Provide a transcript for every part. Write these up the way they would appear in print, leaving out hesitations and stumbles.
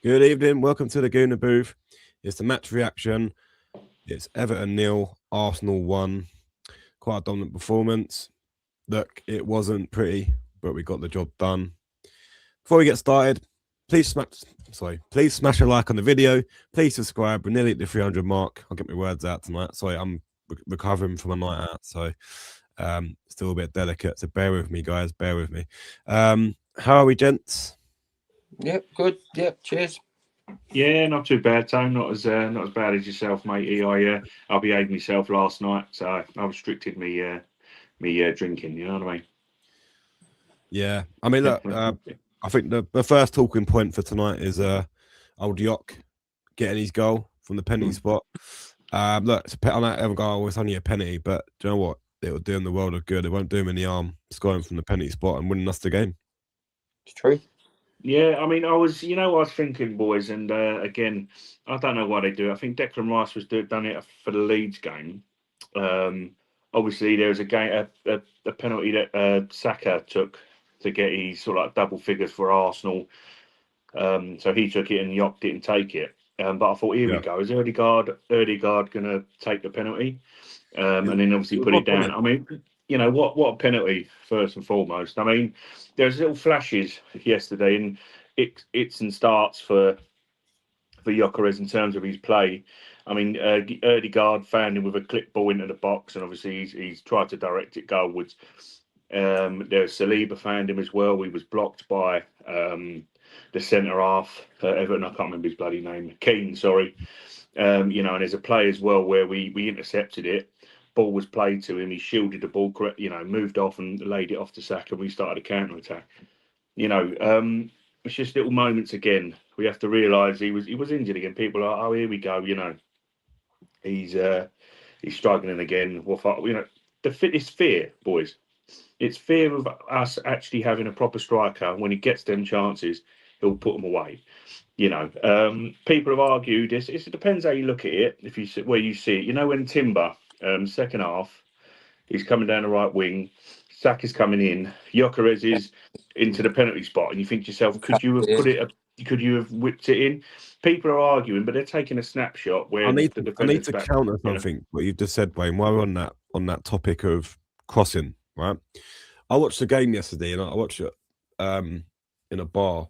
Good evening. Welcome to the Gooner Booth. It's the match reaction. It's Everton 0, Arsenal 1. Quite a dominant performance. Look, it wasn't pretty, but we got the job done. Before we get started, please smash a like on the video. Please subscribe. We're nearly at the 300 mark. I'll get my words out tonight. Sorry, I'm recovering from a night out, so still a bit delicate. So bear with me, guys. Bear with me. How are we, gents? Yep, good. Yep, cheers. Yeah, not too bad, Tone. Not as bad as yourself, matey. I behaved myself last night, so I restricted me drinking. You know what I mean? Yeah, I mean, look, I think the first talking point for tonight is old Yok getting his goal from the penalty spot. Look, it's on that other goal, it's only a penalty, but do you know what? It'll do him the world of good. It won't do him in the arm, scoring from the penalty spot and winning us the game. It's true. Yeah, I mean, I was thinking, boys, and again, I don't know why they do it. I think Declan Rice was done it for the Leeds game. Obviously, there was a penalty that Saka took to get his sort of like double figures for Arsenal. So he took it and Yok didn't take it. But I thought, here we go. Is Erdegaard going to take the penalty? And then obviously put it down. I mean, you know, what a penalty, first and foremost. I mean, there's little flashes yesterday, and it's and starts for Gyökeres in terms of his play. I mean, Erdegaard found him with a clip ball into the box, and obviously he's tried to direct it goalwards. There's Saliba found him as well. He was blocked by the centre half, Everton. I can't remember his bloody name. Keane, sorry. You know, and there's a play as well where we intercepted it. Ball was played to him. He shielded the ball, correct, you know, moved off and laid it off to Saka. We started a counter attack. You know, it's just little moments again. We have to realise he was injured again. People are, oh, here we go. You know, he's struggling again. Well, you know, it's fear, boys. It's fear of us actually having a proper striker. When he gets them chances, he'll put them away. You know, people have argued this. It depends how you look at it. If you see where you see it, you know, when Timber second half, he's coming down the right wing. Saka's coming in. Gyökeres is into the penalty spot, and you think to yourself, could you have could you have whipped it in? People are arguing, but they're taking a snapshot where I need to counter something what you've just said, Wayne. While we're on that topic of crossing, right? I watched the game yesterday, and I watched it in a bar,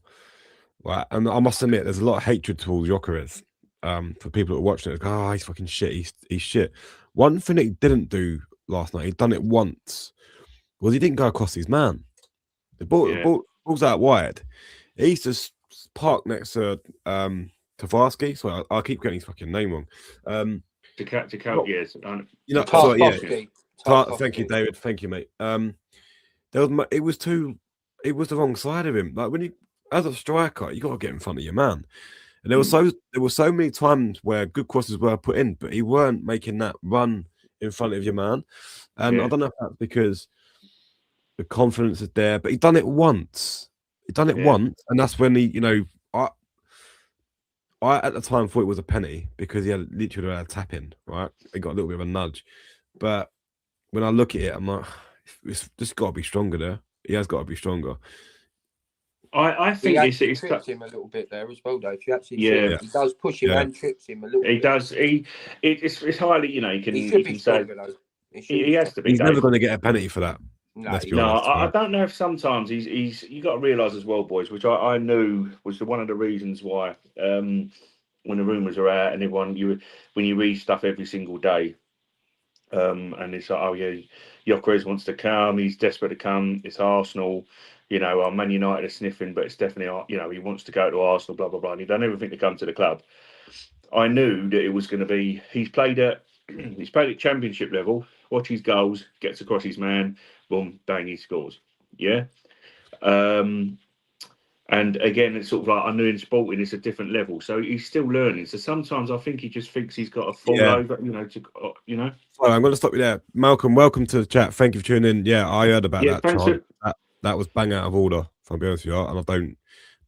right? And I must admit, there's a lot of hatred towards Gyökeres. For people that are watching it, go, oh, he's fucking shit. He's shit. One thing that he didn't do last night, he'd done it once, was he didn't go across his man. The ball's out wide. He's just parked next to Tavarsky. So I keep getting his fucking name wrong. Yes. You know, sorry, yeah. Thank you, David. Thank you, mate. It was the wrong side of him. Like when you, as a striker, you got to get in front of your man. And there were so many times where good crosses were put in, but he weren't making that run in front of your man. And I don't know if that's because the confidence is there, but he done it once. Once, and that's when he, you know, I at the time thought it was a penalty because he had literally had a tap in, right? He got a little bit of a nudge. But when I look at it, I'm like, it's just got to be stronger there. He has got to be stronger. I think he trips him a little bit there as well, though. If you actually see it, he does push him and trips him a little bit. He does. It's highly, you know, he can say he has to be. He's never going to get a penalty for that. No, I don't know if sometimes he's. You got to realise as well, boys, which I knew was one of the reasons why when the rumours are out and everyone when you read stuff every single day, and it's like, oh yeah, Gyökeres wants to come, he's desperate to come. It's Arsenal. You know, Man United are sniffing, but it's definitely, you know, he wants to go to Arsenal, blah, blah, blah. And he's done everything to come to the club. I knew that it was going to be, he's played at championship level, watch his goals, gets across his man, boom, bang, he scores. Yeah. And again, it's sort of like, I knew in Sporting it's a different level. So he's still learning. So sometimes I think he just thinks he's got to fall over, you know. Well, I'm going to stop you there. Malcolm, welcome to the chat. Thank you for tuning in. Yeah, I heard about that chant. That was bang out of order, if I'm being honest with you, and I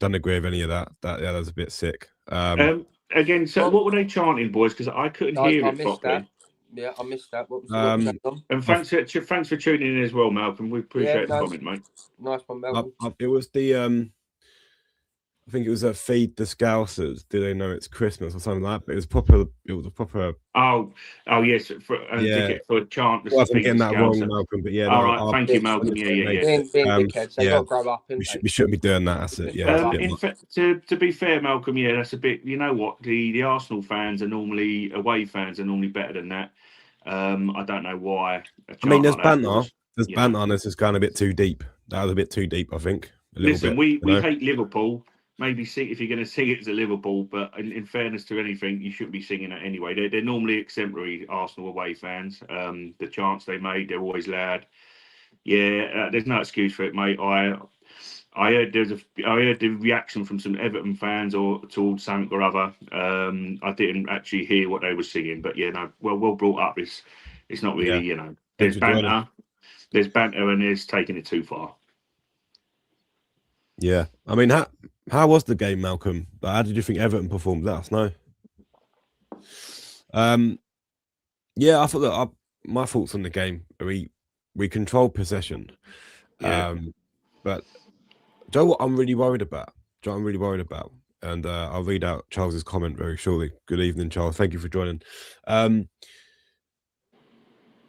don't agree with any of that. That was a bit sick. Again, so what were they chanting, boys? Because I couldn't hear it properly. That. Yeah, I missed that. What was that on? And thanks for tuning in as well, Malcolm. We appreciate the comment, mate. Nice one, Malcolm. It was the I think it was a Feed the Scousers. Do they know it's Christmas or something like that? But it was proper. It was a proper. Oh yes, for a chant. Well, I'm getting that wrong, Malcolm. But yeah, all right. Thank you, Malcolm. Yeah. Being dickheads, they got to grow up. We shouldn't be doing that. That's it. Yeah. To be fair, Malcolm. Yeah, that's a bit. You know what? The Arsenal fans are normally away fans are normally better than that. I don't know why. I mean, there's banter. There's banter, and this is going a bit too deep. That was a bit too deep, I think. Listen, we hate Liverpool. Maybe sing if you're going to sing it to Liverpool, but in fairness to anything, you shouldn't be singing it anyway. They're normally exemplary Arsenal away fans. The chants they made, they're always loud. Yeah, there's no excuse for it, mate. I heard the reaction from some Everton fans or towards something or other. I didn't actually hear what they were singing, but yeah, no, well brought up. It's not really, there's banter. There's banter, and there's taking it too far. Yeah, I mean, how was the game, Malcolm? How did you think Everton performed? Let us know. Yeah, I thought that my thoughts on the game. We controlled possession, but do you know what I'm really worried about? And I'll read out Charles's comment very shortly. Good evening, Charles. Thank you for joining.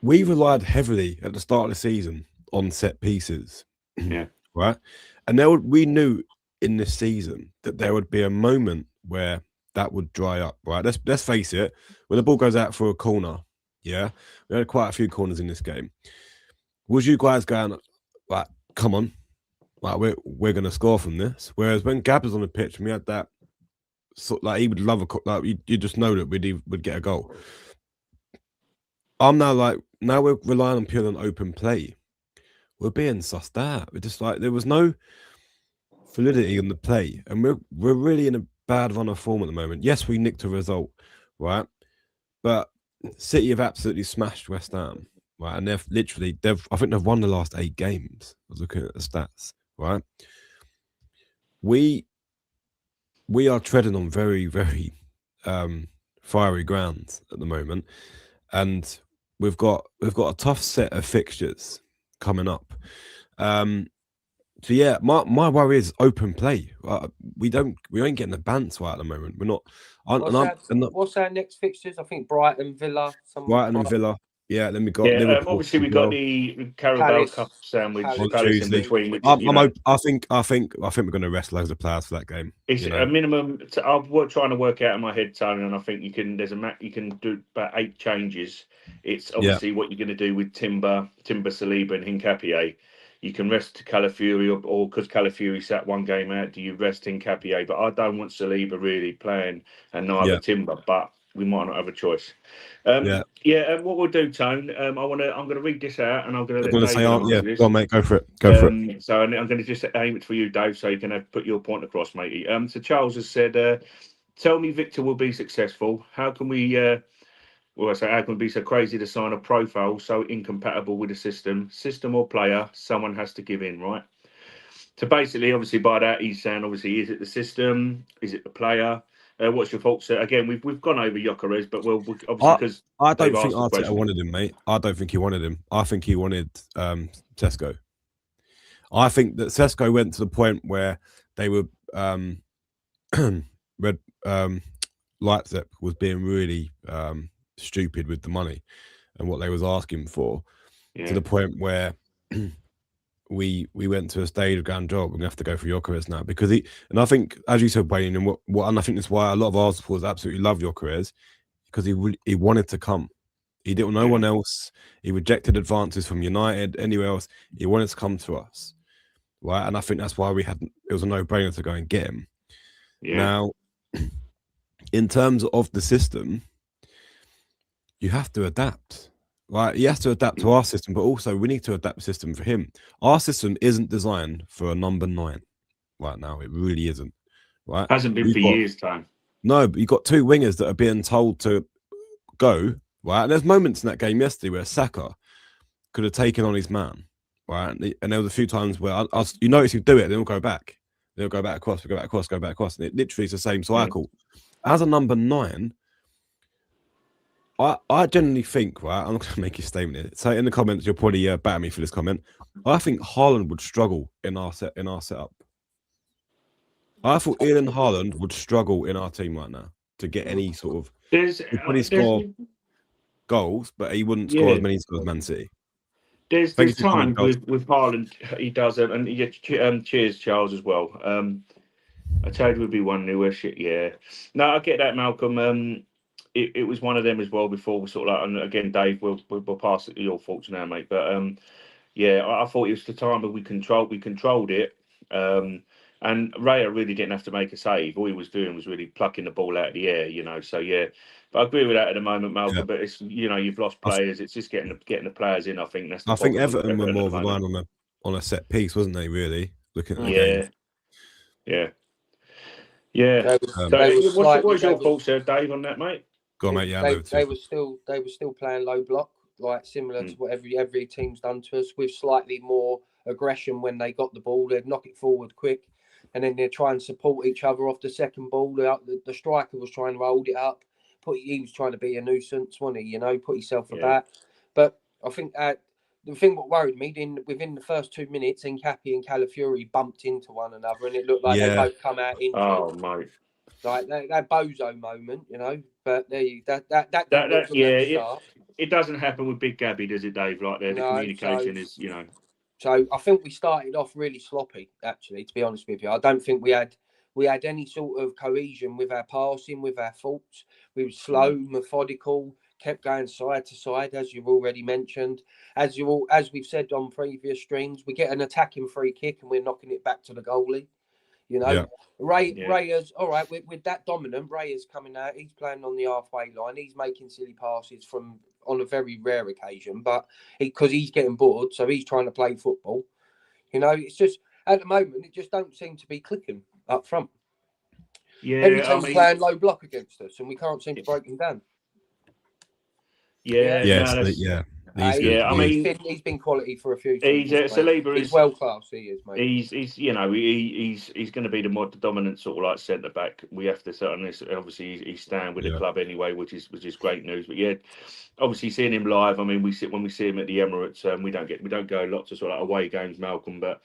We relied heavily at the start of the season on set pieces. Yeah. Right. And we knew in this season that there would be a moment where that would dry up. Right. Let's face it. When the ball goes out for a corner, yeah, we had quite a few corners in this game. Was you guys going like, come on, like we're gonna score from this? Whereas when Gab was on the pitch and we had that, like he would love you just know that we'd get a goal. I'm now we're relying purely on open play. We're being sussed out. We're just like there was no validity in the play, and we're really in a bad run of form at the moment. Yes, we nicked a result, right? But City have absolutely smashed West Ham, right? And I think they've won the last 8 games. I was looking at the stats, right? We are treading on very, very fiery ground at the moment, and we've got a tough set of fixtures coming up. So yeah, my worry is open play. We ain't getting the bounce right at the moment. We're not. What's our next fixtures? I think Brighton, Villa. And Villa. Yeah, then we got. Liverpool, obviously, we got the Carabao Cup sandwich. Palace in between. I think we're going to rest loads of players for that game. It's a minimum. I'm trying to work out in my head, Tony, and I think you can. You can do about 8 changes. It's obviously what you're going to do with Timber, Saliba, and Hincapié. You can rest Calafiori, or because Calafiori sat 1 game out, do you rest Hincapié? But I don't want Saliba really playing, and neither Timber. But we might not have a choice. What we'll do, Tone. I'm going to read this out, and I'm going to say, go on, mate, go for it. So I'm going to just aim it for you, Dave, so you can put your point across, matey. So Charles has said, "Tell me, Victor will be successful. How can we?" How can we be so crazy to sign a profile so incompatible with the system or player? Someone has to give in, right? So basically, obviously, by that he's saying, obviously, is it the system? Is it the player? What's your thoughts? Again, we've gone over Gyökeres, but we'll obviously because I don't think Arteta wanted him, mate. I don't think he wanted him. I think he wanted Sesko. I think that Sesko went to the point where they were Leipzig was being really stupid with the money and what they was asking for, to the point where we went to a stage of going, job, we're gonna have to go for Gyökeres now, because and I think, as you said, Wayne, and and I think that's why a lot of Arsenal supporters absolutely love Gyökeres, because he wanted to come. He didn't know one else. He rejected advances from United, anywhere else. He wanted to come to us, right? And I think that's why it was a no-brainer to go and get him. Now, in terms of the system, you have to adapt, right? He has to adapt to our system, but also we need to adapt the system for him. Our system isn't designed for a number 9 right now. It really isn't, right? Hasn't been for years' time. No, but you've got 2 wingers that are being told to go, right? And there's moments in that game yesterday where Saka could have taken on his man, right? And there was a few times where you notice he'd do it, then he'll go back. They'll go back across, go back across, go back across. And it literally is the same cycle. As a number 9, I generally think, right, I'm not going to make a statement here. So in the comments, you'll probably batter me for this comment. I think Haaland would struggle in our setup. I thought Erling Haaland would struggle in our team right now to get any sort of. He'd probably score goals, but he wouldn't score as many as Man City. There's times with Haaland he does it, and cheers Charles as well. I told you would be 1-0 shit. Yeah, no, I get that, Malcolm. It was one of them as well before we sort of like, and again, Dave, we'll pass it to your thoughts now, mate. But yeah, I thought it was the time that we controlled it. And Raya really didn't have to make a save. All he was doing was really plucking the ball out of the air, So yeah, but I agree with that at the moment, Malcolm. Yeah. But it's you've lost players. It's just getting the players in. I think that's. I think Everton were more relying on a set piece, wasn't they? Really looking at the game. Yeah. What's your thoughts there, Dave, on that, mate? Go on, mate. Yeah, they were still playing low block, like similar to what every team's done to us, with slightly more aggression when they got the ball. They'd knock it forward quick, and then they'd try and support each other off the second ball. The striker was trying to hold it up. He was trying to be a nuisance, wasn't he? Put himself about. But I think the thing what worried me, within the first 2 minutes, Nkappi and Calafiori bumped into one another, and it looked like they both come out injured. Oh, mate. Like that bozo moment, But there you it doesn't happen with Big Gabby, does it, Dave? Like the communication is, So I think we started off really sloppy, actually, to be honest with you. I don't think we had any sort of cohesion with our passing, with our thoughts. We were slow, methodical, kept going side to side, as you've already mentioned. As we've said on previous streams, we get an attacking free kick and we're knocking it back to the goalie. Raya's all right with that dominant. Raya's coming out. He's playing on the halfway line. He's making silly passes on a very rare occasion, but because he's getting bored, so he's trying to play football. It's just at the moment it just don't seem to be clicking up front. Yeah, every team's playing low block against us, and we can't seem to break them down. He's been quality for a few times. He's world class. He is, mate. He's going to be the dominant sort of like centre back. We have to certainly, obviously, he's staying with the club anyway, which is great news. But yeah, obviously seeing him live. I mean, when we see him at the Emirates, we don't go lots of sort of like away games, Malcolm. But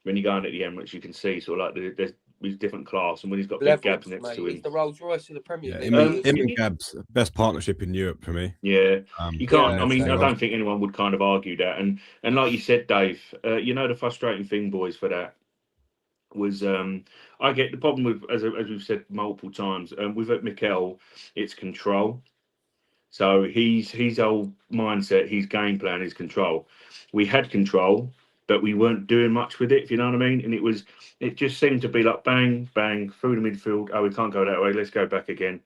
when you go in at the Emirates, you can see sort of like there's different class, and when he's got Big Gabs next to him, he's the Rolls Royce of the Premier League. Him and Gabs, best partnership in Europe for me. Yeah, you can't. I don't think anyone would kind of argue that. And like you said, Dave, the frustrating thing, boys, for that was I get the problem with, as we've said multiple times, with Mikel, it's control. So his whole mindset, his game plan is control. We had control, but we weren't doing much with it, if you know what I mean. And it just seemed to be like bang, bang, through the midfield. Oh, we can't go that way. Let's go back again.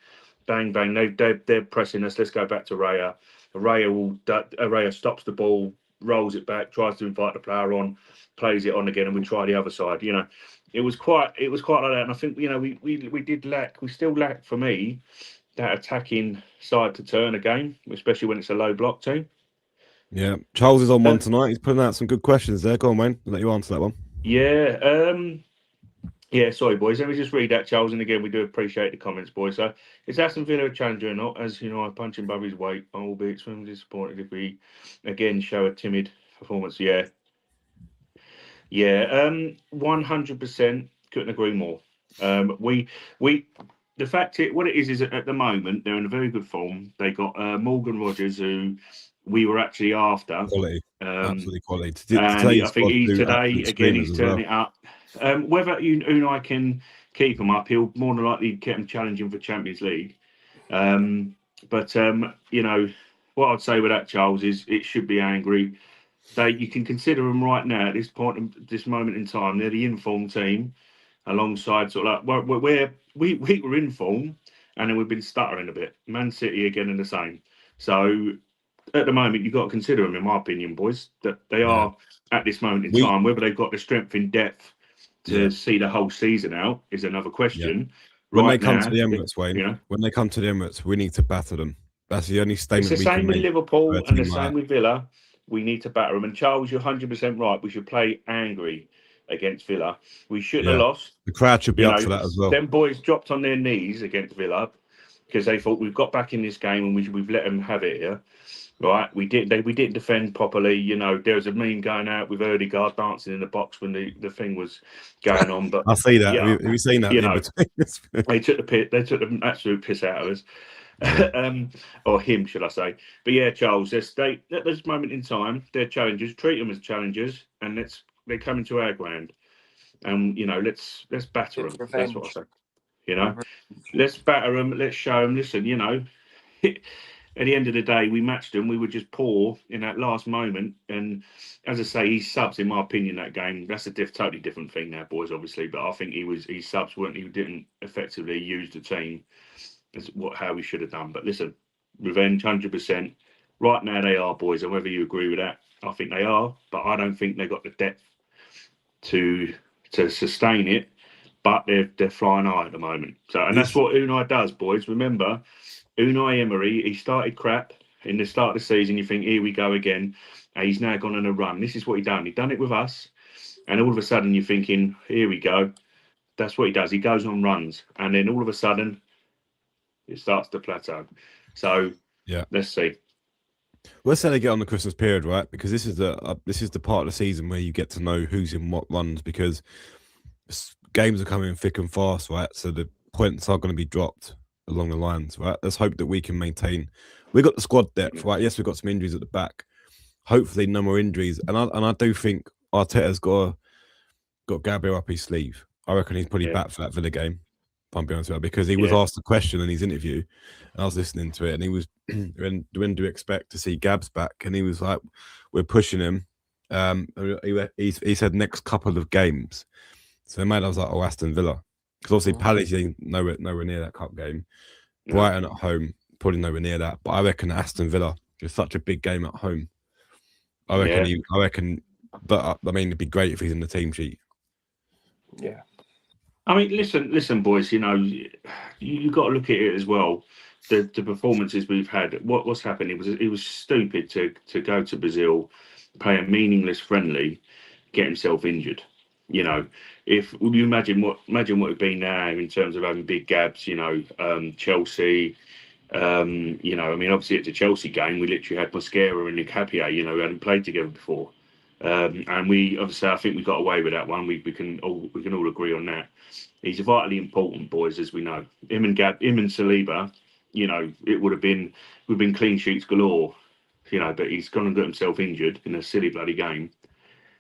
Bang, bang. They're pressing us. Let's go back to Raya. Raya stops the ball, rolls it back, tries to invite the player on, plays it on again, and we try the other side. It was quite like that. And I think we still lack, for me, that attacking side to turn a game, especially when it's a low block team. Yeah, Charles is on one tonight. He's putting out some good questions there. Go on, Wayne. I'll let you answer that one. Yeah. Sorry, boys. Let me just read that, Charles. And again, we do appreciate the comments, boys. So, is Aston Villa a challenger or not? As you know, I punch him above his weight. I will be extremely disappointed if we again show a timid performance. Yeah. 100% couldn't agree more. The fact what it is at the moment they're in a very good form. They got Morgan Rogers, who we were actually after. Quality, absolutely quality. I think he's turning it up. Whether Unai can keep him up, he'll more than likely get him challenging for Champions League. But what I'd say with that, Charles, is it should be angry. You can consider them right now at this moment in time. They're the informed team, alongside sort of like where we were in form, and then we've been stuttering a bit. Man City again in the same. So at the moment, you've got to consider them, in my opinion, boys, that they are at this moment in time. Whether they've got the strength in depth to see the whole season out is another question. When they come to the Emirates, Wayne, when they come to the Emirates, we need to batter them. That's the only statement we can make. It's the same with Liverpool and the same with Villa. We need to batter them. And Charles, you're 100% right. We should play angry against Villa. We shouldn't have lost. The crowd should be up for that as well. Them boys dropped on their knees against Villa because they thought we've got back in this game and we've let them have it here. right? We didn't defend properly. You know, there was a meme going out with Erdegaard dancing in the box when the thing was going on. But I see that. yeah, Have you seen that you in know, between? they took the absolute piss out of us. Yeah. Or him, should I say? But yeah, Charles, at this moment in time, they're challengers. Treat them as challengers, and they're coming to our ground, and you know, let's batter them. That's what I say. You know, let's batter them. Let's show them. Listen, you know, at the end of the day, we matched them. We were just poor in that last moment, and as I say, he subs, in my opinion, that game. That's a totally different thing now, boys, obviously. But I think he subs weren't. He didn't effectively use the team as how we should have done. But listen, revenge, 100%. Right now they are, boys, and whether you agree with that, I think they are. But I don't think they got the depth to sustain it. But they're flying high at the moment. So, and that's what Unai does, boys. Remember, Unai Emery, he started crap in the start of the season. You think, here we go again. And he's now gone on a run. This is what he done. He done it with us. And all of a sudden you're thinking, here we go. That's what he does. He goes on runs. And then all of a sudden, it starts to plateau. So yeah, let's see. Let's say they get on the Christmas period, right? Because this is the part of the season where you get to know who's in what runs, because games are coming thick and fast, right? So the points are going to be dropped along the lines, right? Let's hope that we can maintain. We got the squad depth, right? Yes, we've got some injuries at the back. Hopefully, no more injuries. And I do think Arteta's got Gabriel up his sleeve. I reckon he's probably back for that Villa game. If I'm being honest with you, because he was asked the question in his interview, and I was listening to it, and he was, when do you expect to see Gabs back? And he was like, we're pushing him. He said next couple of games. So I was like, Aston Villa. Because obviously Palace ain't nowhere near that cup game. Brighton at home, probably nowhere near that. But I reckon Aston Villa is such a big game at home. I reckon. But I mean, it'd be great if he's in the team sheet. Yeah. I mean, listen, boys. You know, you got to look at it as well. The performances we've had. What's happened? It was stupid to go to Brazil, play a meaningless friendly, get himself injured. You know, would you imagine what it'd be now in terms of having big gaps? You know, Chelsea. You know, I mean, obviously it's a Chelsea game. We literally had Mosquera and Nicapia. You know, we hadn't played together before, and we obviously I think we got away with that one. We can all agree on that. He's vitally important, boys, as we know. Him and Saliba. You know, we've been clean sheets galore. You know, but he's gone and got himself injured in a silly bloody game.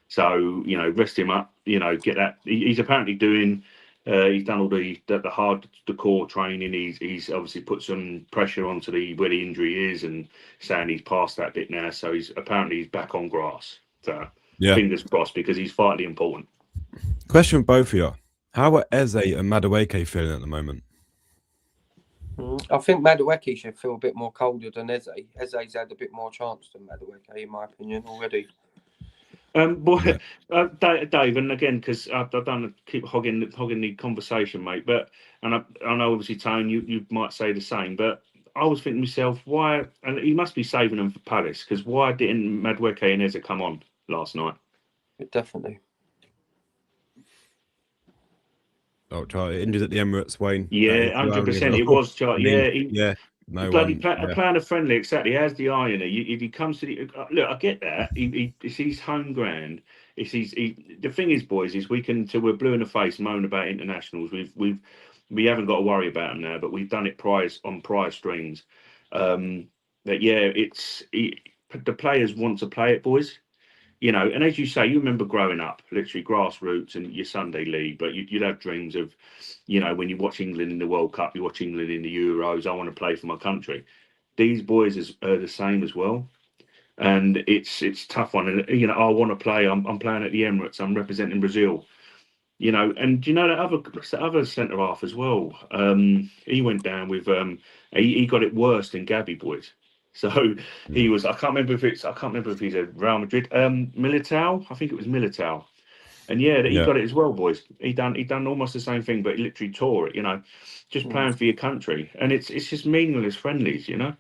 So, you know, rest him up, you know, get that. He's apparently doing, he's done all the core training. He's obviously put some pressure onto where the injury is, and saying he's past that bit now. So he's back on grass. So fingers crossed, because he's vitally important. Question for both of you. How are Eze and Madueke feeling at the moment? I think Madueke should feel a bit more colder than Eze. Eze's had a bit more chance than Madueke, in my opinion, already. Dave, and again, because I don't keep hogging the conversation, mate. But I know obviously, Tone, you might say the same. But I was thinking to myself, why? And he must be saving them for Palace, because why didn't Madueke and Eze come on last night? Definitely. Oh, Charlie, injured at the Emirates, Wayne. Yeah, 100%. It was Charlie. Yeah, no bloody one. playing a friendly, exactly. As the irony, if he comes to look, I get that. It's his home ground. The thing is, boys, is we can, till we're blue in the face, moan about internationals. We haven't got to worry about them now, but we've done it on prior streams. The players want to play it, boys. You know, and as you say, you remember growing up, literally grassroots and your Sunday league, but you'd have dreams of, you know, when you watch England in the World Cup, you watch England in the Euros, I want to play for my country. These boys are the same as well. And it's tough one. And, you know, I want to play, I'm playing at the Emirates, I'm representing Brazil. You know, and you know that other centre half as well. He went down with he got it worse than Gabby, boys. So he was. I can't remember if he's a Real Madrid. Militao, I think it was Militao, and he got it as well, boys. He done almost the same thing, but he literally tore it. You know, just playing for your country, and it's just meaningless friendlies. You know.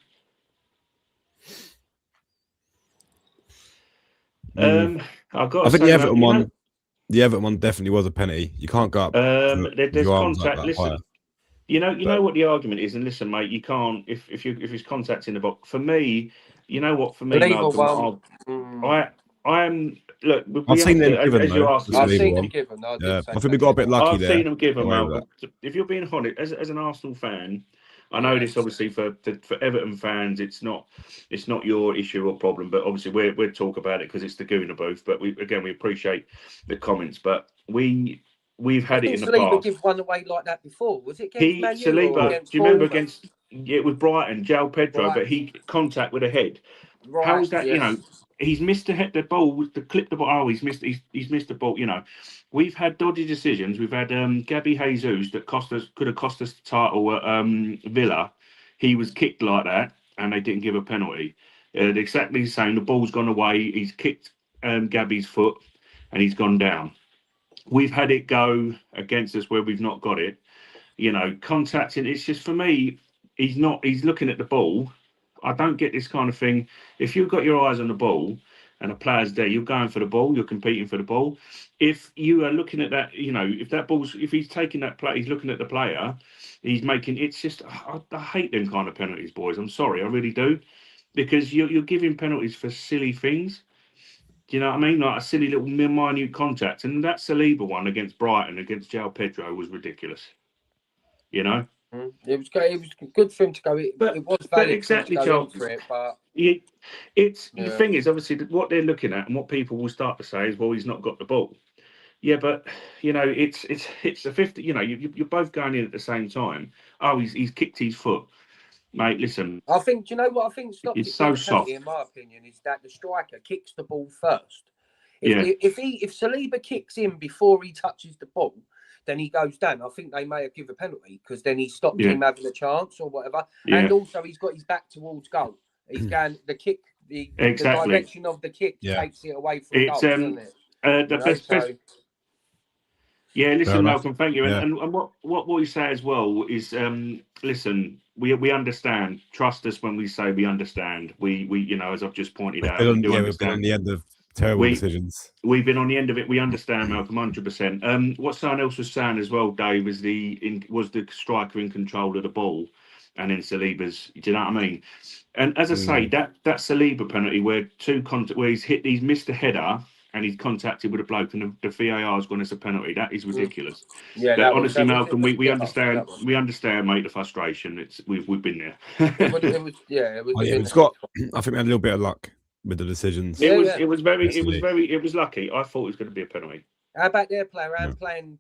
I think the Everton one. The Everton one definitely was a penalty. You can't go up. There's contact. Like listen, you know what the argument is, and listen, mate, you can't if it's contact in the box. For me, you know what? For me, Saliba Malcolm, one. I am. Look, I've seen them to, given, as you though. asked. I've seen one. them given. I think we got a bit lucky I've there. seen them given, Away with Malcolm. If you're being honest, as an Arsenal fan, I know this obviously for Everton fans, it's not your issue or problem, but obviously we'll talk about it because it's the Gooner Booth. But we appreciate the comments, but we've had it in the Saliba past. give one away like that before. Was it against Man U or against do you remember Bournemouth? it was Brighton, João Pedro, but he contact with a head. Right, How is that? yes. You know, he's missed the ball to clip the ball. Oh, he's missed the ball. You know, we've had dodgy decisions. We've had Gabby Jesus that could have cost us the title at Villa. He was kicked like that, and they didn't give a penalty. Exactly the same. The ball's gone away. He's kicked Gabby's foot, and he's gone down. We've had it go against us where we've not got it. You know, contacting. It's just for me. He's looking at the ball. I don't get this kind of thing. If you've got your eyes on the ball and a player's there, you're going for the ball, you're competing for the ball. If you are looking at that, you know, if he's taking that play, he's looking at the player, he's making, it's just, I hate them kind of penalties, boys. I'm sorry, I really do. Because you're giving penalties for silly things. Do you know what I mean? Like a silly little minute contact. And that Saliba one against Brighton, against João Pedro was ridiculous. You know? It was good for him to go. It was valid exactly, for him to go in for it, but the thing is, obviously, what they're looking at and what people will start to say is, well, he's not got the ball. Yeah, but you know, it's a 50. You know, you're both going in at the same time. Oh, he's kicked his foot, mate. Listen, I think. Do you know what I think stopped it's it so being a penalty, soft. in my opinion, is that the striker kicks the ball first. If Saliba kicks in before he touches the ball, then he goes down. I think they may have given a penalty because then he stopped him having a chance or whatever. Yeah. And also he's got his back towards goal. He's going the kick, the direction of the kick takes it away from goal, doesn't it? Best. Yeah, listen, Malcolm, thank you. Yeah. And what we say as well is, listen, we understand. Trust us when we say we understand. We you know, as I've just pointed out, we do understand. We've been on the end of terrible decisions. We've been on the end of it. We understand, Malcolm, 100%. What someone else was saying as well, Dave, was the striker in control of the ball, and then Saliba's. Do you know what I mean? And as I say, that Saliba penalty where he's missed a header and he's contacted with a bloke, and the VAR has gone as a penalty. That is ridiculous. Yeah, but honestly, Malcolm, we understand. We understand, mate, the frustration. We've been there. It's got. I think we had a little bit of luck with the decisions. It was lucky. I thought it was going to be a penalty. How about their player playing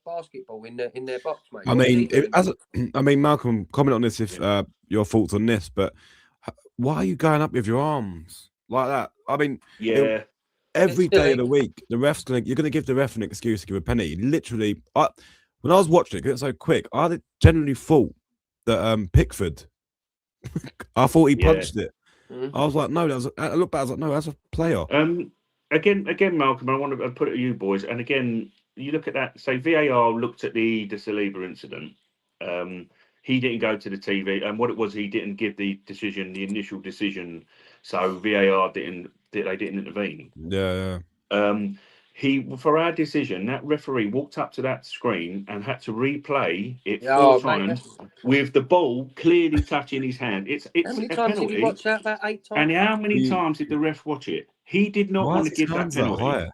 basketball in their box, mate? I mean, Malcolm, comment on this if your thoughts on this. But why are you going up with your arms like that? I mean, every day of the week, you're going to give the ref an excuse to give a penalty. Literally, when I was watching it, because it's so quick, I generally thought that Pickford, I thought he punched it. I was like, no, I looked back, I was like, no, that's a player. Again, Malcolm, I want to put it to you boys. And again, you look at that. Say VAR looked at the Saliba incident. He didn't go to the TV, and what it was, he didn't give the initial decision. So VAR didn't intervene. Yeah. For our decision, that referee walked up to that screen and had to replay it 4 times with the ball clearly touching his hand. It's how many times did he watch that? About 8 times. And how many times did the ref watch it? He did not want to give that penalty.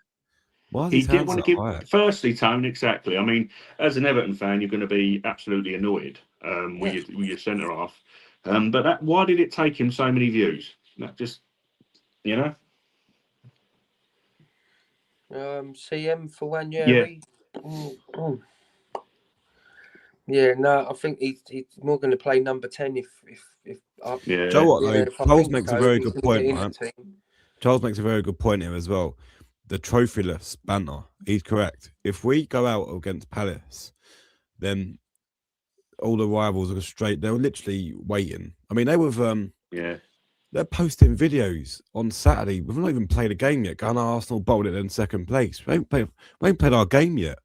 He didn't want to give. Firstly, Tone, exactly. I mean, as an Everton fan, you're going to be absolutely annoyed with your centre half. But why did it take him so many views? That just, you know. CM for 1 year. No, I think he's more going to play number 10 if Joe, what? Charles makes a very good point, right? Charles makes a very good point here as well. The trophyless banter. He's correct. If we go out against Palace, then all the rivals are straight. They're literally waiting. I mean, they were they're posting videos on Saturday. We've not even played a game yet. Going, Arsenal bowled it in second place. We ain't played our game yet.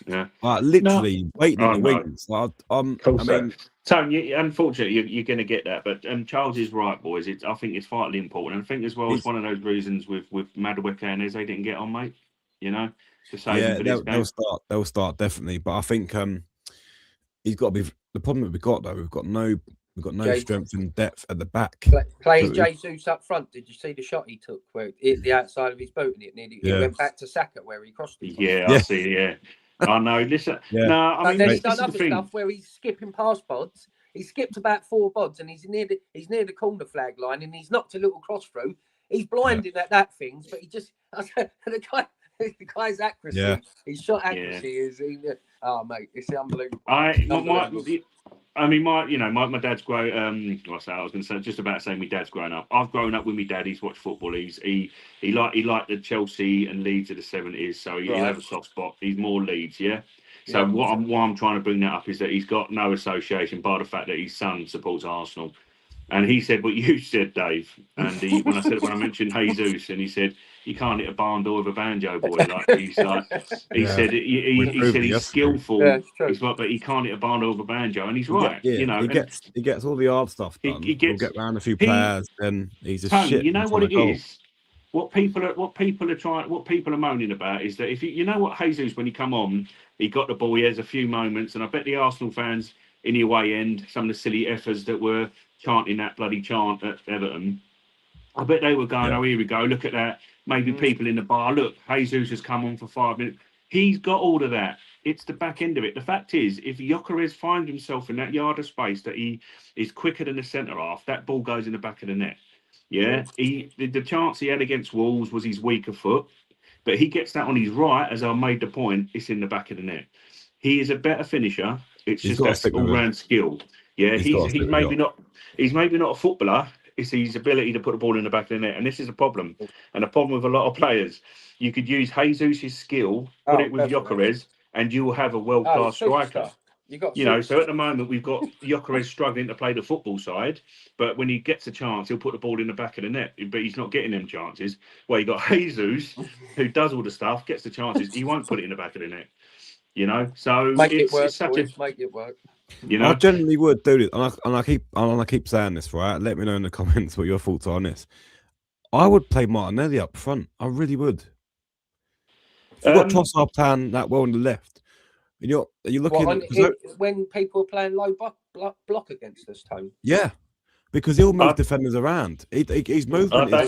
Yeah, like literally waiting in the wings. Like, I mean, Tony, unfortunately, you're going to get that. But Charles is right, boys. I think it's vitally important. And I think as well, it's one of those reasons with Madueke and Eze didn't get on, mate. You know, to save him for this game. They'll start definitely. But I think he's got to be. The problem that we've got though, we've got no We've got no strength and depth at the back. Plays Jesus up front. Did you see the shot he took where it hit the outside of his boot and it went back to Saka where he crossed it? I see. Yeah, I know. Listen, no, I mean, then he's done other stuff where he's skipping past pods. He skipped about 4 pods and he's near the corner flag line and he's knocked a little cross through. He's blinding at that things, but he just the guy's accuracy, his shot accuracy is. Mate, it's unbelievable. My dad's grown. What's that? I was going to say just about saying my dad's grown up. I've grown up with my dad. He's watched football. He liked the Chelsea and Leeds of the 70s, so he'll have a soft spot. He's more Leeds, yeah. So why I'm trying to bring that up is that he's got no association by the fact that his son supports Arsenal. And he said what you said, Dave. And when I mentioned Jesus, and he said you can't hit a barn door with a banjo, boy. He said he's skillful. But he can't hit a barn door with a banjo, and he's right. He gets all the hard stuff done. He'll get around a few players, then he's a shit. You know what it is? What people are moaning about is that if you know what Jesus, when he come on, he got the ball, he has a few moments, and I bet the Arsenal fans in the away end, some of the silly effers that were chanting that bloody chant at Everton, I bet they were going, oh, here we go, look at that. Maybe people in the bar, look, Jesus has come on for 5 minutes. He's got all of that. It's the back end of it. The fact is, if Gyökeres finds himself in that yard of space that he is quicker than the centre half, that ball goes in the back of the net. Yeah, the chance he had against Wolves was his weaker foot, but he gets that on his right, as I made the point, it's in the back of the net. He is a better finisher. It's just that all-round skill. Yeah, he's maybe not a footballer. It's his ability to put the ball in the back of the net, and this is a problem. And a problem with a lot of players. You could use Jesus' skill, put it with Gyökeres, and you will have a world-class striker. So at the moment we've got Gyökeres struggling to play the football side, but when he gets a chance, he'll put the ball in the back of the net. But he's not getting them chances. Well, you got Jesus, who does all the stuff, gets the chances. He won't put it in the back of the net. So make it work. I generally would do it, and I keep saying this, right? Let me know in the comments what your thoughts are on this. I would play Martinelli up front. I really would. If you've got Trossard playing that well on the left, and you're looking when people are playing low block against us, Tone. Yeah, because he'll move defenders around. He's movement. I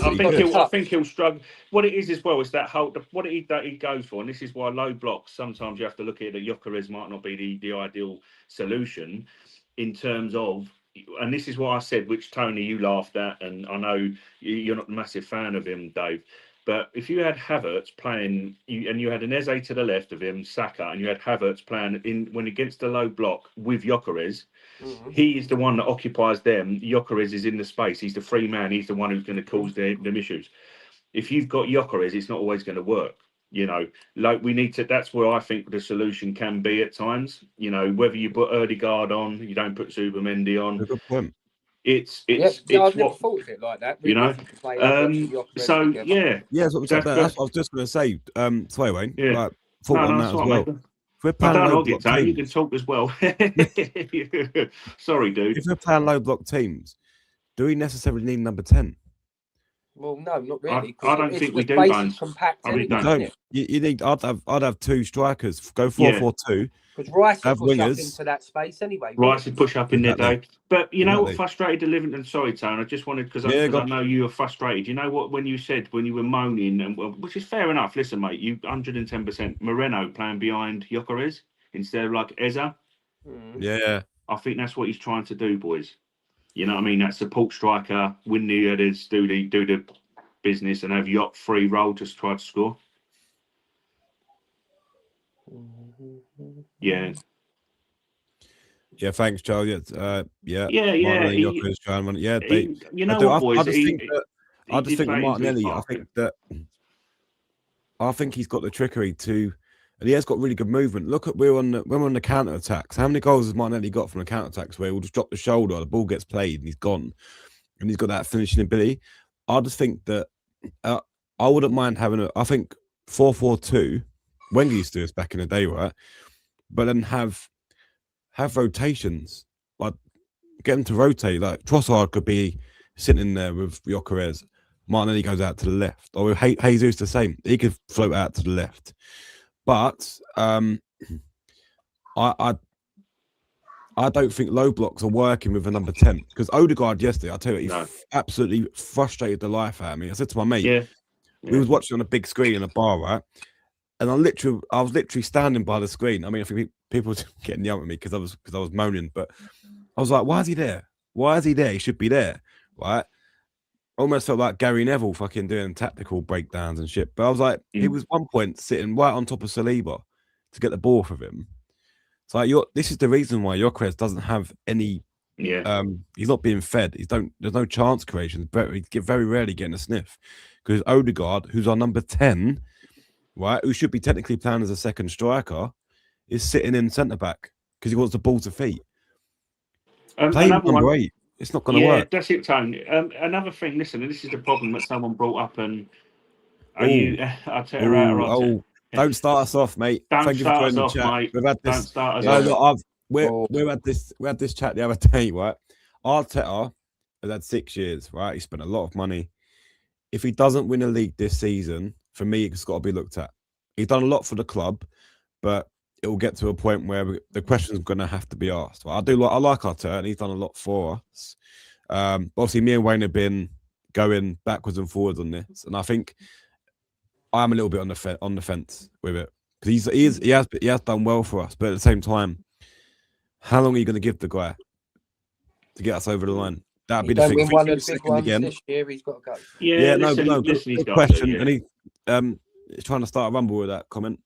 think he'll struggle. What it is as well is that what he goes for, and this is why low blocks. Sometimes you have to look at it. That Gyökeres might not be the ideal solution in terms of. And this is what I said, which Tony you laughed at, and I know you're not a massive fan of him, Dave. But if you had Havertz playing, and you had an Eze to the left of him, Saka, and you had Havertz playing when against the low block with Gyökeres, he is the one that occupies them. Gyökeres is in the space. He's the free man. He's the one who's going to cause them issues. If you've got Gyökeres, it's not always going to work. We need to. That's where I think the solution can be at times. Whether you put Ødegaard on, you don't put Zubimendi on. Good point. It's I've never thought of it like that. That's what I was just going to say. Sorry, Wayne. Yeah. Thought on that as well. If we're playing low block teams, you can talk as well. Sorry, dude. If we're playing low block teams, do we necessarily need number 10? Well, no, not really. I don't think we do. Compact really don't. You need. I'd have 2 strikers. Go 4-4-2. Because Rice will push up into that space anyway. Rice will push up in there, Dave. But you know what frustrated the living? And sorry, Tone, I just wanted because I know you were frustrated. You know what? When you were moaning, and which is fair enough. Listen, mate, you 110%. Moreno playing behind Gyökeres instead of like Eze. Yeah, I think that's what he's trying to do, boys. You know what I mean? That support striker, win the headers, do the business, and have Yacht free roll to try to score. Yeah. Yeah, thanks, Charlie. Yeah. I just think Martinelli. I think he's got the trickery to, and he has got really good movement. Look at when we're on the counter attacks. How many goals has Martinelli got from the counter attacks where he'll just drop the shoulder, the ball gets played, and he's gone, and he's got that finishing ability. I just think that I wouldn't mind having I think 4-4-2. Wenger used to do this back in the day, right? But then have rotations, like get them to rotate. Like Trossard could be sitting there with Gyökeres. Martinelli goes out to the left, or with Jesus the same. He could float out to the left. But I I don't think low blocks are working with a number 10 because Odegaard yesterday, I tell you, he absolutely frustrated the life out of me. I said to my mate, we was watching on a big screen in a bar, right? And I was literally standing by the screen. I mean, I think people were getting yelled at me because I was moaning, but I was like, why is he there? Why is he there? He should be there, right? Almost felt like Gary Neville fucking doing tactical breakdowns and shit. But I was like, he was one point sitting right on top of Saliba to get the ball from him. So like, this is the reason why Gyökeres doesn't have any. He's not being fed. There's no chance creation. He's very rarely getting a sniff because Odegaard, who's our number 10, right, who should be technically playing as a second striker, is sitting in centre back because he wants the ball to feet. Play number 8. It's not going to work. That's it, Tony. Another thing, listen, and this is the problem that someone brought up. And are you Arteta out or Arteta? Don't start us off, mate. Thank you for joining the chat. Mate. We've had this. Don't start us off. We had this chat the other day, right? Arteta has had 6 years, right? He spent a lot of money. If he doesn't win a league this season, for me, it's got to be looked at. He's done a lot for the club, but it will get to a point where the question's going to have to be asked. Well, I like Arteta, and he's done a lot for us. Obviously, me and Wayne have been going backwards and forwards on this, and I think I'm a little bit on the fence with it because he has done well for us, but at the same time, how long are you going to give the guy to get us over the line? That'd be the thing. Win one of the big ones this year, he's got to go. Listen, good question. And he's trying to start a rumble with that comment.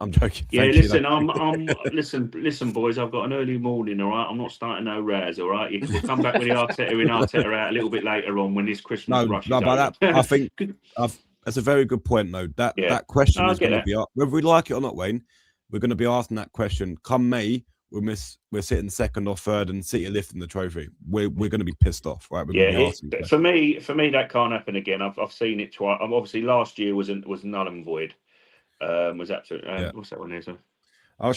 I'm joking. Listen, boys. I've got an early morning. All right, I'm not starting no rares. All right, we'll come back with the Arteta out a little bit later on when this Christmas rush is over. That I think that's a very good point, though. That question is going to be asked, whether we like it or not, Wayne. We're going to be asking that question come May. We're sitting second or third, and City lifting the trophy. We're going to be pissed off, right? For me, that can't happen again. I've seen it twice. Obviously, last year was null and void. Was absolutely. What's that one there, sir?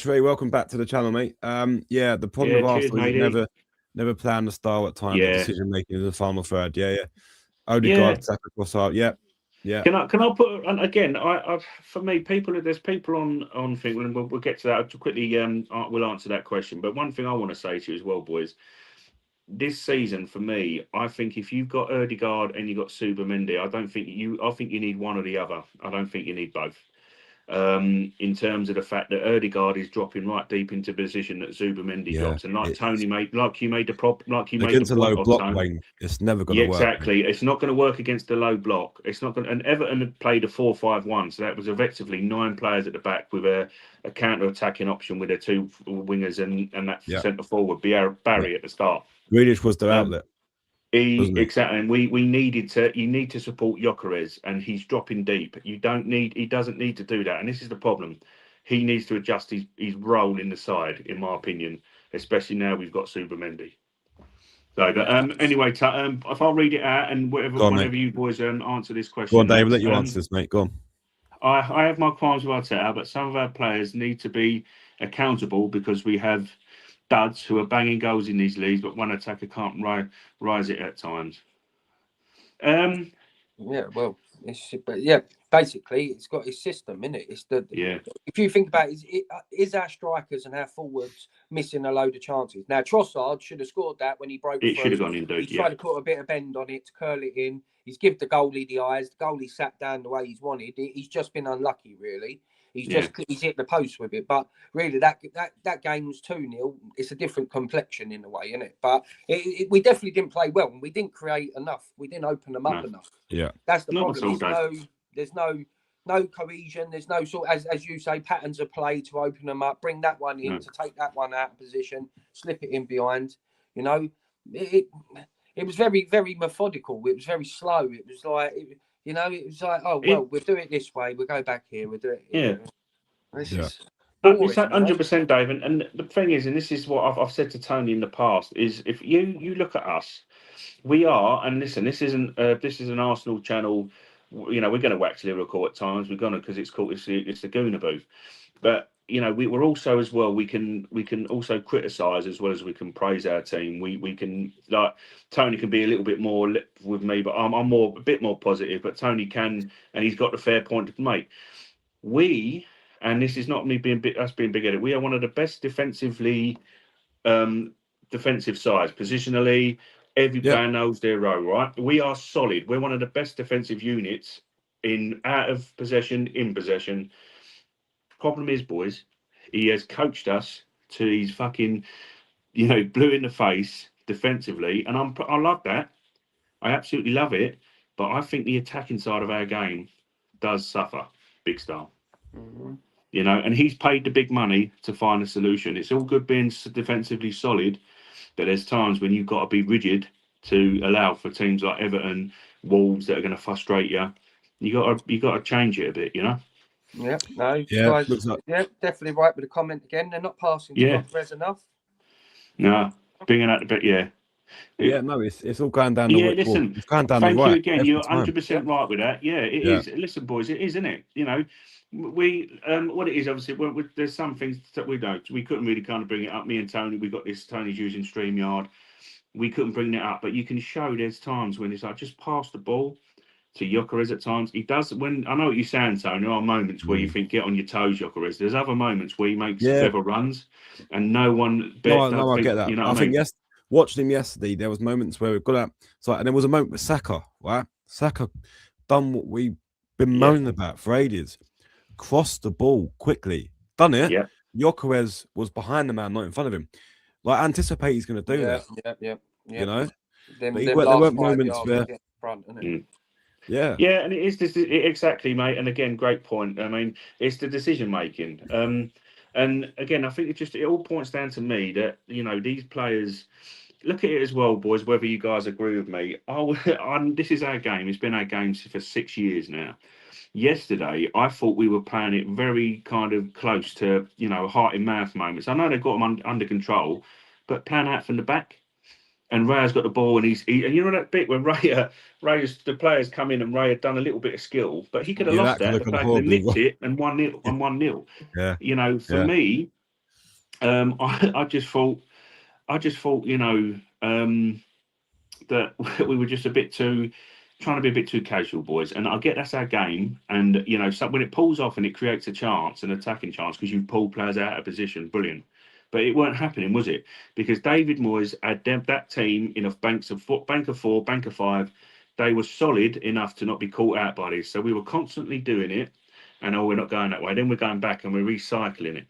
Very welcome back to the channel, mate. The problem with Arsenal is never plan the style at times. The decision making in the final third. Odegaard, Saka, Trossard. Yeah. Can I put again? For me, there's people on thing, and we'll get to that quickly. We'll answer that question. But one thing I want to say to you as well, boys. This season, for me, I think if you've got Odegaard and you've got Subamendi, I think you need one or the other. I don't think you need both. In terms of the fact that Odegaard is dropping right deep into position that Zubamendi drops, and Tony made, like you made the against a low block, Wayne, it's never going to work. Exactly, it's not going to work against the low block. It's not going. And Everton had played a 4-5-1, so that was effectively 9 players at the back with a counter-attacking option with their 2 wingers and that centre forward Barry at the start. Grealish was their outlet. Exactly, and we needed to. You need to support Gyökeres, and he's dropping deep. He doesn't need to do that, and this is the problem. He needs to adjust his role in the side, in my opinion, especially now we've got Subamendi. So, but anyway, if I'll read it out, and whenever you boys answer this question. Go on, Dave. Let you answer this, mate. Go on. I have my qualms with Arteta, but some of our players need to be accountable because we have duds who are banging goals in these leagues, but one attacker can't rise it at times. Basically, it's got his system in it. It's if you think about it, is our strikers and our forwards missing a load of chances? Now, Trossard should have scored that when he broke. It should have gone in, dude. He tried to put a bit of bend on it to curl it in. He's given the goalie the eyes. The goalie sat down the way he's wanted. He's just been unlucky, really. He's hit the post with it, but really that game was 2-0. It's a different complexion in a way, isn't it? But we definitely didn't play well, and we didn't create enough. We didn't open them up enough. Yeah, that's the problem. There's no cohesion. There's no sort as you say patterns of play to open them up, bring that one in, to take that one out of position, slip it in behind. You know, it was very, very methodical. It was very slow. It was like. It was like, we'll do it this way. We'll go back here. We'll do it. It's 100%, Dave. And the thing is, and this is what I've said to Tony in the past, is if you look at us, we are, and listen, this is an Arsenal channel. We're going to wax lyrical at times. We're going to because it's the Gooner Booth, but. We're also as well. We can also criticise as well as we can praise our team. We can Tony can be a little bit more with me, but I'm a bit more positive. But Tony can, and he's got a fair point to make. And this is not me being big-headed. We are one of the best defensively defensive sides, positionally. Every player knows their role, right? We are solid. We're one of the best defensive units in out of possession, in possession. Problem is, boys, he has coached us to his fucking, blue in the face defensively, and I love that. I absolutely love it, but I think the attacking side of our game does suffer big style. Mm-hmm. And he's paid the big money to find a solution. It's all good being defensively solid, but there's times when you've got to be rigid to allow for teams like Everton, Wolves that are going to frustrate you. You got to change it a bit, Yeah, no, Yeah, guys, definitely right with the comment again. They're not passing to Gyökeres enough. No, bringing out the bit, Yeah, no, it's all going down the listen, it's going down thank the you right. again. You're 100% right with that. Yeah, it is. Listen, boys, it is, isn't it? We what it is, obviously, there's some things that we couldn't really kind of bring it up. Me and Tony, we got this. Tony's using StreamYard. We couldn't bring it up, but you can show there's times when it's like just pass the ball to Gyökeres at times. He does when I know what you're saying, Tony. There are moments where you think get on your toes, Gyökeres. There's other moments where he makes clever runs, and no one. No, I get that. I think watching him yesterday, there was moments where we've got out. And there was a moment with Saka, right? Saka done what we've been moaning about for ages. Crossed the ball quickly, done it. Yeah. Gyökeres was behind the man, not in front of him. Like anticipate he's going to do that. Yeah. There weren't moments where. Front, isn't it? Yeah, and it is this exactly, mate. And again, great point. I mean, it's the decision making. And again, I think it all points down to me that these players look at it as well, boys. Whether you guys agree with me, this is our game. It's been our game for 6 years now. Yesterday, I thought we were playing it very kind of close to heart in mouth moments. I know they've got them under control, but playing out from the back. And Raya's got the ball, and and that bit where Raya's the players come in, and Raya had done a little bit of skill, but he could have lost that. The fact they nicked it and 1-0. Yeah. For me, I just thought, that we were just trying to be a bit too casual, boys. And I get that's our game, and so when it pulls off and it creates a chance, an attacking chance, because you pull players out of position, brilliant. But it weren't happening, was it? Because David Moyes had that team in a bank of 4, bank of 5. They were solid enough to not be caught out by this. So we were constantly doing it, and we're not going that way. Then we're going back and we're recycling it.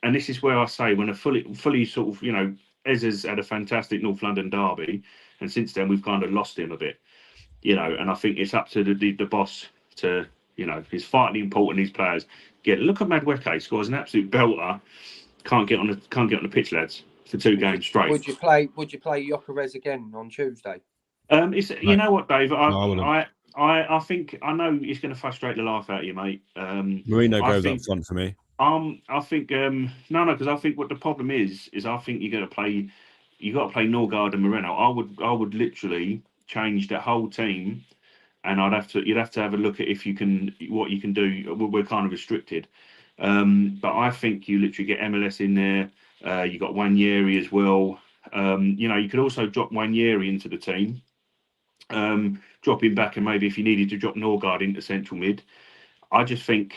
And this is where I say when a fully sort of, Ezra's had a fantastic North London derby, and since then we've kind of lost him a bit. And I think it's up to the boss to, he's vitally important. These players look at Madueke, scores an absolute belter. Can't get on the pitch, lads, for 2 games straight. Would you play Gyökeres again on Tuesday? You know what, Dave? I think I know it's going to frustrate the life out of you, mate. Marino goes up front for me. I think because I think what the problem is I think you got to play Norgard and Moreno. I would literally change that whole team, and you'd have to have a look at what you can do. We're kind of restricted. But I think you literally get MLS in there. You got Wanyeri as well. You could also drop Wanyeri into the team. Drop him back, and maybe if you needed to drop Norgard into central mid. I just think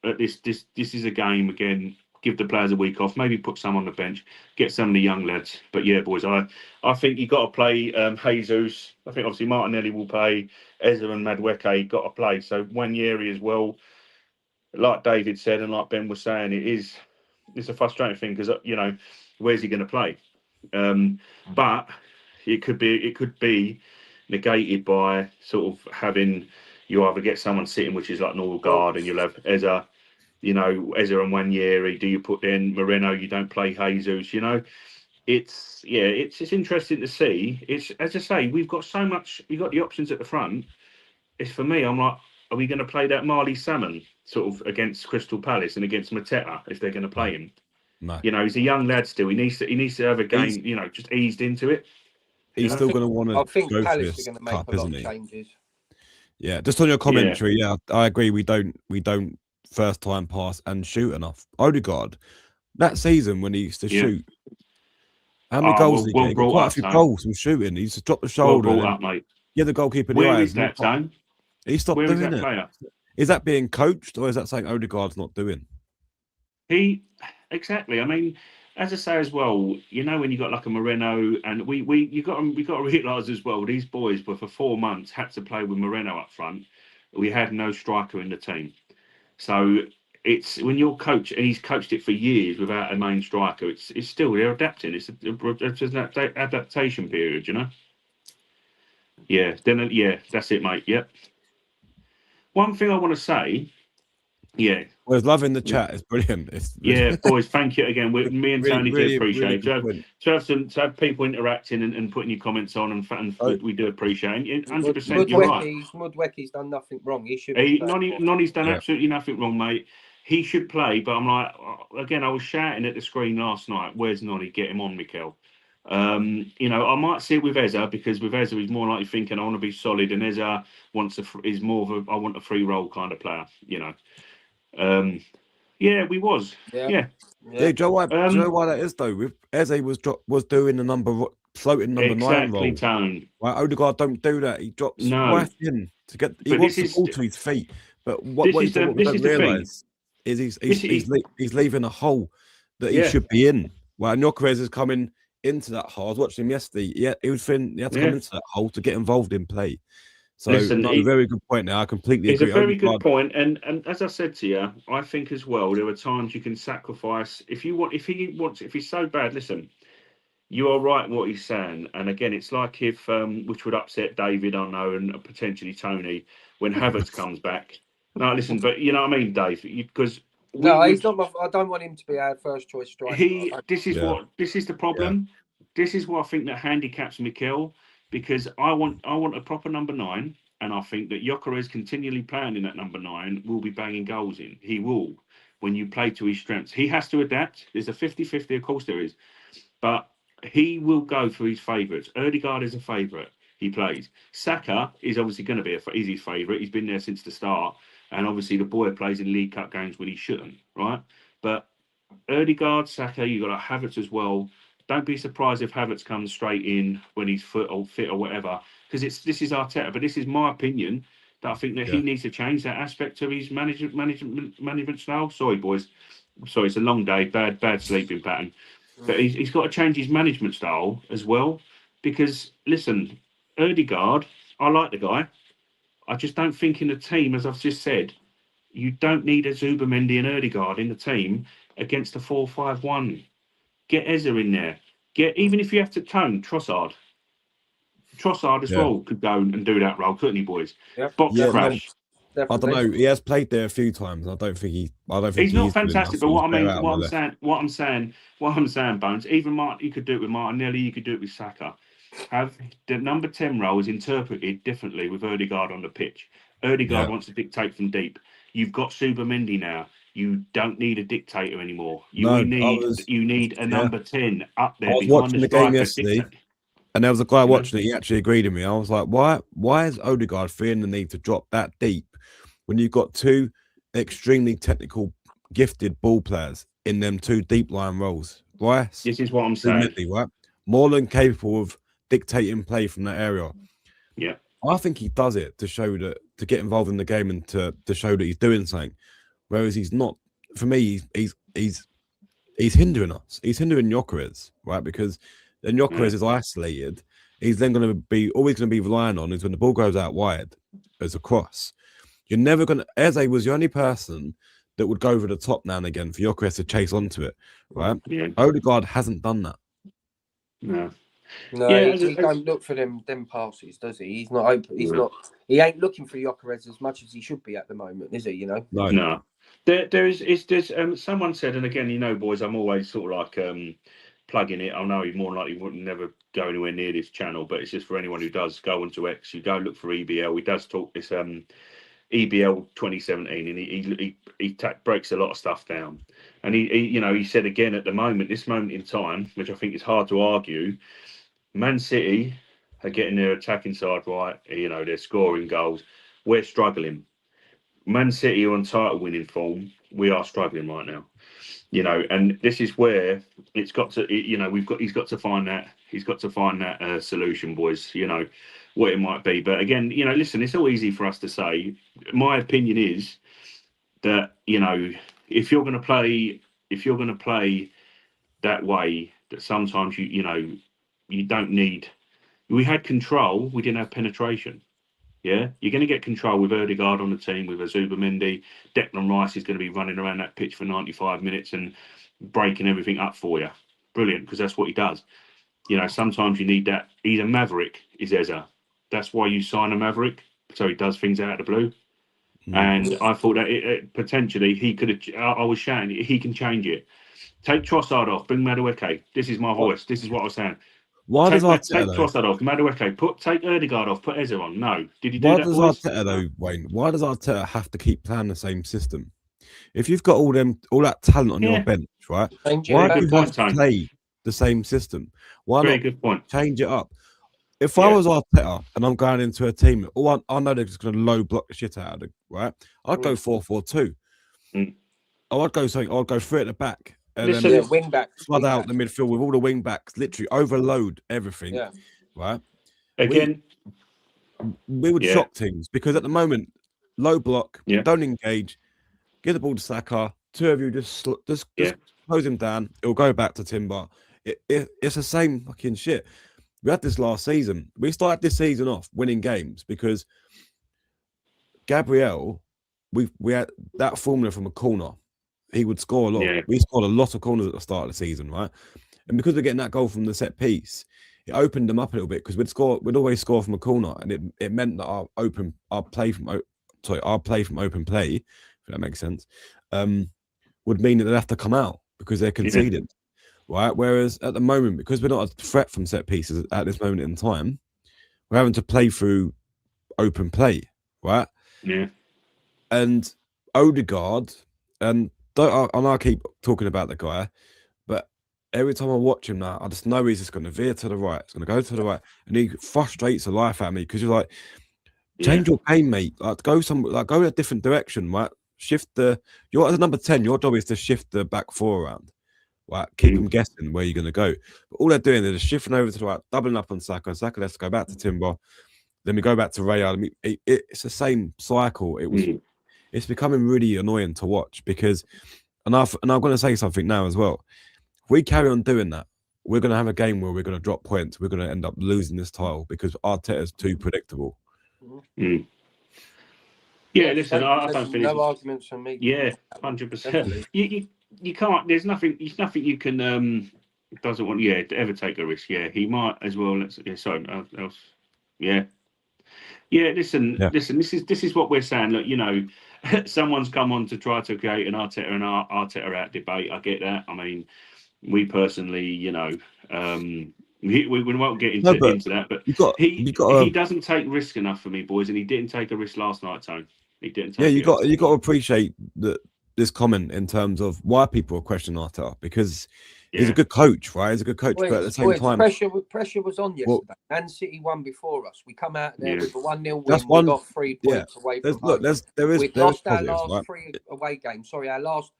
this is a game again. Give the players a week off. Maybe put some on the bench. Get some of the young lads. But yeah, boys, I think you got to play Jesus. I think obviously Martinelli will play. Ezra and Madueke got to play. So Wanyeri as well. Like David said, and like Ben was saying, it's a frustrating thing because where's he going to play? But it could be negated by sort of having you either get someone sitting, which is like Norgard, and you'll have Ezra and Wanyeri. Do you put in Moreno? You don't play Jesus. It's interesting to see. It's as I say, we've got so much. You've got the options at the front. It's for me. I'm like, are we going to play that Marley Salmon sort of against Crystal Palace and against Mateta if they're going to play him? No. He's a young lad still. He needs to have a game. Just eased into it. He's still going to want to. I think Palace are going to make a lot of changes. Yeah, just on your commentary. Yeah, I agree. We don't first time pass and shoot enough. Odegaard, that season when he used to shoot, how many goals did he get? Quite a few goals from shooting. He used to drop the shoulder. Well brought up, mate. Yeah, the goalkeeper. Where is that, Tone? He stopped doing it. Player? Is that being coached, or is that something Odegaard's not doing? Exactly. I mean, as I say as well, you know, when you got like a Moreno, and we got to realise as well, these boys were for 4 months had to play with Moreno up front. We had no striker in the team, so it's when you're coach and he's coached it for years without a main striker. It's still they're adapting. It's an adaptation period, you know. Yeah, then that's it, mate. Yep. One thing I want to say, I was loving the chat. It's brilliant. It's boys, thank you again. Me and Tony do appreciate really it. To have people interacting and putting your comments on, and we do appreciate it. 100%, you're right. Mudwecky's done nothing wrong. He should. Nonny's done absolutely nothing wrong, mate. He should play, but I'm like, again, I was shouting at the screen last night. Where's Nonny? Get him on, Mikel. You know, I might see it with Eza, because with Eza he's more likely thinking I want to be solid, and Eza is more of a I want a free role kind of player. You know. We was. Yeah. Do you know why? Do you know why that is though? With Eze was doing the floating number 9 role. Tone. Right, Odegaard don't do that. He drops right in to get. He wants the ball to his feet. But what you don't realise is he's leaving a hole that he should be in. Well, Gyökeres is coming into that hole. I was watching him yesterday. Yeah, he had to come into that hole to get involved in play. So, very good point. Now, I completely agree. It's a very good point, and as I said to you, I think as well there are times you can sacrifice if he's so bad. Listen, you are right in what he's saying, and again, it's like if which would upset David, I know, and potentially Tony when Havertz comes back. No, listen, but you know what I mean, Dave, because he's not. I don't want him to be our first choice striker. This is the problem. Yeah. This is what I think that handicaps Mikel. Because I want a proper number 9, and I think that Gyökeres continually playing in that number 9 will be banging goals in. He will, when you play to his strengths. He has to adapt. There's a 50-50, of course there is. But he will go for his favourites. Ødegaard is a favourite. He plays. Saka is obviously going to be his favourite. He's been there since the start. And obviously the boy plays in League Cup games when he shouldn't, right? But Ødegaard, Saka, you've got Havertz as well. Don't be surprised if Havertz comes straight in when he's fit or whatever, because this is Arteta. But this is my opinion that I think that he needs to change that aspect of his management style. Sorry, boys. Sorry, it's a long day, bad sleeping pattern. But he's got to change his management style as well, because listen, Ødegaard, I like the guy. I just don't think in the team, as I've just said, you don't need a Zubimendi and Ødegaard in the team against a 4-5-1. Get Eza in there. Even if you have to tone Trossard as well could go and do that role, couldn't he, boys? Yeah. Box crash. I don't know. He has played there a few times. I don't think he's not fantastic. But what I'm saying, Bones. Even Martin, you could do it with Martinelli. You could do it with Saka. Have the number 10 role is interpreted differently with Ødegaard on the pitch. Ødegaard wants to dictate from deep. You've got Zubimendi now. You don't need a dictator anymore. You need a number 10 up there. I was watching the game yesterday, and there was a guy watching it. He actually agreed with me. I was like, why is Ødegaard feeling the need to drop that deep when you've got 2 extremely technical, gifted ball players in them 2 deep line roles? Why? This is what I'm saying. Right? More than capable of dictating play from that area. Yeah. I think he does it to show that, to get involved in the game and to show that he's doing something. Whereas he's not. For me, he's hindering us. He's hindering Gyökeres, right? Because then Gyökeres is isolated. He's then going to be always going to be relying on is when the ball goes out wide as a cross. You're never going to. Eze was the only person that would go over the top now and again for Gyökeres to chase onto it, right? Yeah. Ødegaard hasn't done that. No. No, he don't look for them passes, does he? He's not open. He's not. He ain't looking for Gyökeres as much as he should be at the moment, is he? You know. No. There's someone said, and again, you know, boys, I'm always sort of like plugging it. I know he more likely wouldn't never go anywhere near this channel, but it's just for anyone who does go onto X, you go look for EBL. He does talk this EBL 2017, and he breaks a lot of stuff down. And he said again at this moment in time, which I think is hard to argue, Man City are getting their attacking side right. You know, they're scoring goals. We're struggling. Man City are on title winning form. We are struggling right now. You know, and this is where it's got to. You know, he's got to find that. He's got to find that solution, boys. You know, what it might be. But again, you know, listen, it's all easy for us to say. My opinion is that, you know, if you're going to play that way that sometimes you don't need. We had control, we didn't have penetration. Yeah, you're going to get control with Ødegaard on the team, with Azubamendi. Declan Rice is going to be running around that pitch for 95 minutes and breaking everything up for you. Brilliant, because that's what he does. Sometimes you need that. He's a maverick, is Eze. That's why you sign a maverick, so he does things out of the blue. And I thought that potentially he could have. I was shouting, he can change it. Take Trossard off, bring Madueke. This is my voice. This is what I was saying. Why take does Arteta Trossard off, Madueke. Take Ødegaard off, put Eze on. No. Did he do Why that, does boys? Arteta though, Wayne? Why does Arteta have to keep playing the same system? If you've got all that talent on your bench, right? Why do you have to play the same system? Why Very not good point. change it up? If I was Arteta and I'm going into a team, I know they're just going to low block the shit out of it, right? I'd go 4-4-2. I'd go something. I'd go through at the back and then wing back, flood out the midfield with all the wing backs. Literally overload everything. Yeah. Right. Again, we would shock teams because at the moment, low block, don't engage, give the ball to Saka. Two of you just close him down. It'll go back to Timber. It's the same fucking shit. We had this last season. We started this season off winning games because Gabriel, we had that formula from a corner. He would score a lot. Yeah. We scored a lot of corners at the start of the season, right? And because we're getting that goal from the set piece, it opened them up a little bit because we'd always score from a corner, and it meant that our play from open play, if that makes sense, would mean that they'd have to come out because they're conceded. Right. Whereas at the moment, because we're not a threat from set pieces at this moment in time, we're having to play through open play. Right. Yeah. And Ødegaard, and I keep talking about the guy, but every time I watch him now, I just know he's just going to veer to the right. It's going to go to the right, and he frustrates the life out of me because you're like, change your game, mate. Like go in a different direction. Right. You're as a number 10. Your job is to shift the back four around. Right, keep them guessing where you're going to go. But all they're doing, they're just shifting over to the right, doubling up on Saka. Saka has to go back to Timber. Then we go back to Raya. It's the same cycle. It's becoming really annoying to watch because, and I'm going to say something now as well. If we carry on doing that, we're going to have a game where we're going to drop points. We're going to end up losing this title because Arteta's too predictable. Yeah, listen, I don't think no arguments from me. Yeah, 100%. You can't. There's nothing you can doesn't want. Yeah, to ever take a risk. Yeah, he might as well. Else. Yeah. Listen. This is what we're saying. Look, someone's come on to try to create an Arteta out debate. I get that. I mean, we personally, we won't get into that. But he doesn't take risk enough for me, boys, and he didn't take a risk last night, Tone. He didn't. You got to appreciate that. This comment in terms of why people are questioning Arteta because he's a good coach, right? He's a good coach, but at the same time, pressure was on yesterday. Man City won before us. We come out there with a 1-0 win. We got 3 points away from home. We lost our last 3 away games. Sorry, our last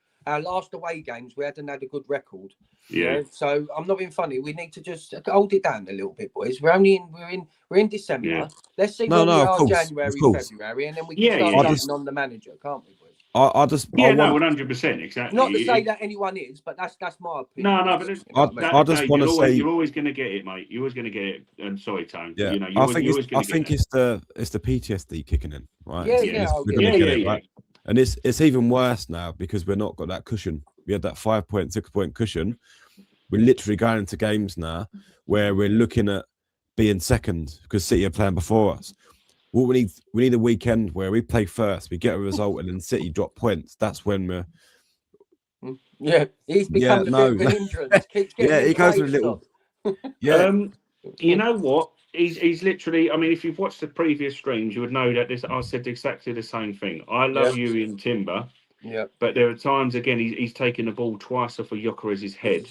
away games, we hadn't had a good record. Yeah. So I'm not being funny. We need to just hold it down a little bit, boys. We're in December. Yeah. Let's see where we are January, February, and then we can start jumping on the manager, can't we, boys? I just 100% exactly. Not to say that anyone is, but that's my opinion. No, but I just want to say you're always going to get it, mate. You're always going to get it. And sorry, Tone. Yeah, I think it's the PTSD kicking in, right? Right? And it's even worse now because we're not got that cushion. We had that 5.6 point cushion. We're literally going into games now where we're looking at being second because City are playing before us. What we need a weekend where we play first, we get a result, and then City drop points. That's when we're. Yeah, he's become a bit of an hindrance. He goes with a little. You know what? He's literally. I mean, if you've watched the previous streams, you would know that I said exactly the same thing. I love you in Timber. Yeah. But there are times again he's taken the ball twice off of Gyökeres's head.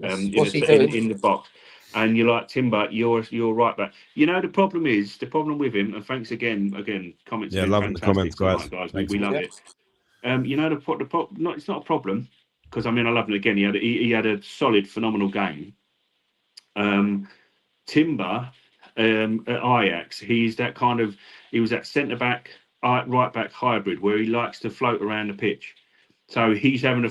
In the box. And you're like, Timber, you're right back. The problem with him, and thanks again, comments. Yeah, loving the comments, guys. We love it. It's not a problem because I love him again. He had a solid, phenomenal game. Timber at Ajax, he was that centre back, right back hybrid where he likes to float around the pitch. So he's like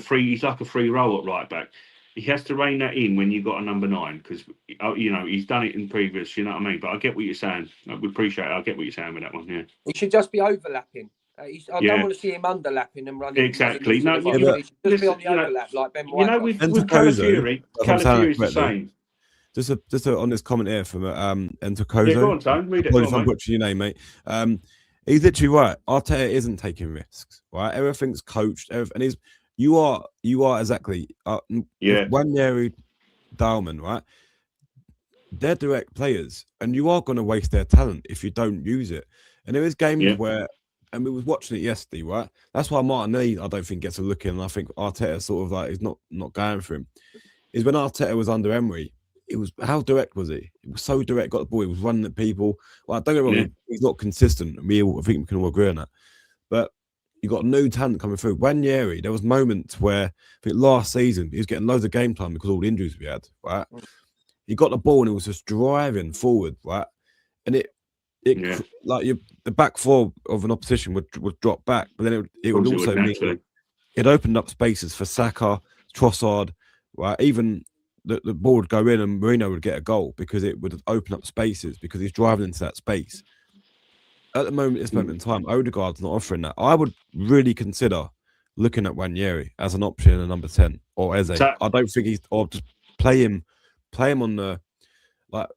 a free roll at right back. he has to rein that in when you got a number 9 because he's done it in previous. You know what I mean? But I get what you're saying. We appreciate it. I get what you're saying with that one. Yeah, he should just be overlapping. I don't want to see him underlapping and running. Exactly. No, He should be on the overlap like Ben White. With Calafiori, Calafiori's the same. Just on this comment here from Entokozo. Yeah, go on, Tone. Read it. Apologies if I'm butchering your name, mate. He's literally right. Arteta isn't taking risks, right? Everything's coached. And you are exactly. Wanyeri, Dalman, right? They're direct players, and you are going to waste their talent if you don't use it. And there is games where, and we was watching it yesterday, right? That's why Martinelli, I don't think gets a look in. And I think Arteta sort of like is not going for him. Is when Arteta was under Emery. It was how direct was he? It was so direct. Got the ball. He was running at people. Well, don't get me wrong. He's not consistent. I think we can all agree on that. But you got new talent coming through. Wanyeri, there was moments where I think last season he was getting loads of game time because of all the injuries we had. Right? He got the ball and it was just driving forward. Right? And like the back four of an opposition would drop back, but then it would also mean it opened up spaces for Saka, Trossard. Right? Even the ball would go in and Mourinho would get a goal because it would open up spaces because he's driving into that space. At the moment, this moment in time, Odegaard's not offering that. I would really consider looking at Wanyeri as an option in a number 10 or Eze. I don't think or just play him on the, like,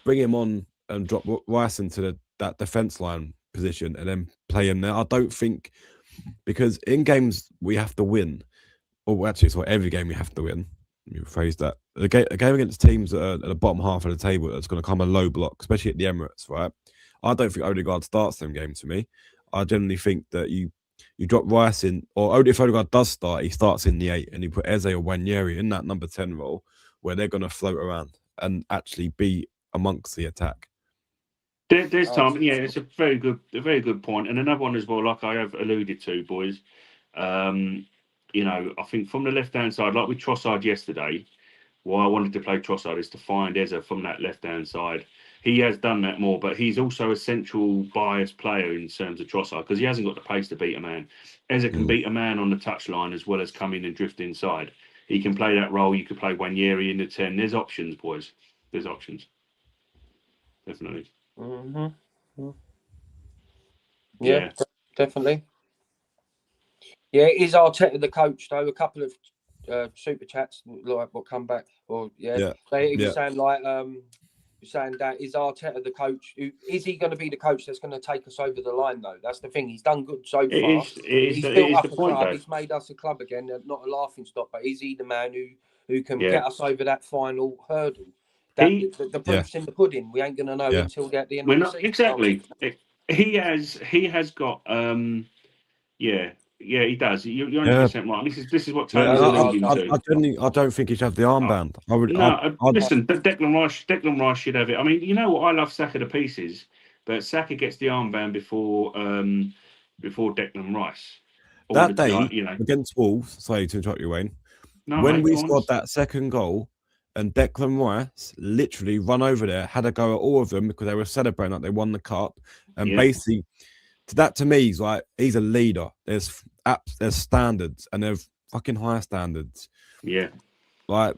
bring him on and drop Rice into that defense line position and then play him there. I don't think, because in games we have to win, or actually, it's every game we have to win. Let me rephrase that. A game against teams that are at the bottom half of the table that's going to come a low block, especially at the Emirates, right? I don't think Odegaard starts them games for me. I generally think that you drop Rice in, or if Odegaard does start, he starts in the 8 and you put Eze or Wanyeri in that number 10 role where they're going to float around and actually be amongst the attack. There's time. Yeah, it's a very good point. And another one as well, like I have alluded to, boys. I think from the left-hand side, like with Trossard yesterday, why I wanted to play Trossard is to find Eze from that left-hand side. He has done that more, but he's also a central bias player in terms of Trossard because he hasn't got the pace to beat a man. Eze can beat a man on the touchline as well as come in and drift inside. He can play that role. You could play Wanyeri in the 10. There's options, boys. There's options. Definitely. Mm-hmm. Yeah, definitely. Yeah, is Arteta the coach though? A couple of super chats like will come back, or he was saying like saying that is Arteta the coach? Is he going to be the coach that's going to take us over the line though? That's the thing. He's done good so far. He's built up a club. He's made us a club again, not a laughing stock. But is he the man who can get us over that final hurdle? The proof's in the pudding. We ain't going to know until the end of the season. Exactly. He has got Yeah, he does. You're 100% right. This is what Tony's alluding to. I don't think he should have the armband. Listen, Declan Rice should have it. I mean, you know what? I love Saka to pieces, but Saka gets the armband before Declan Rice. That day against Wolves. Sorry to interrupt you, Wayne. When we scored that second goal, and Declan Rice literally run over there, had a go at all of them because they were celebrating like they won the cup, and basically. That to me is like he's a leader. There's standards and there's fucking high standards. Odegaard.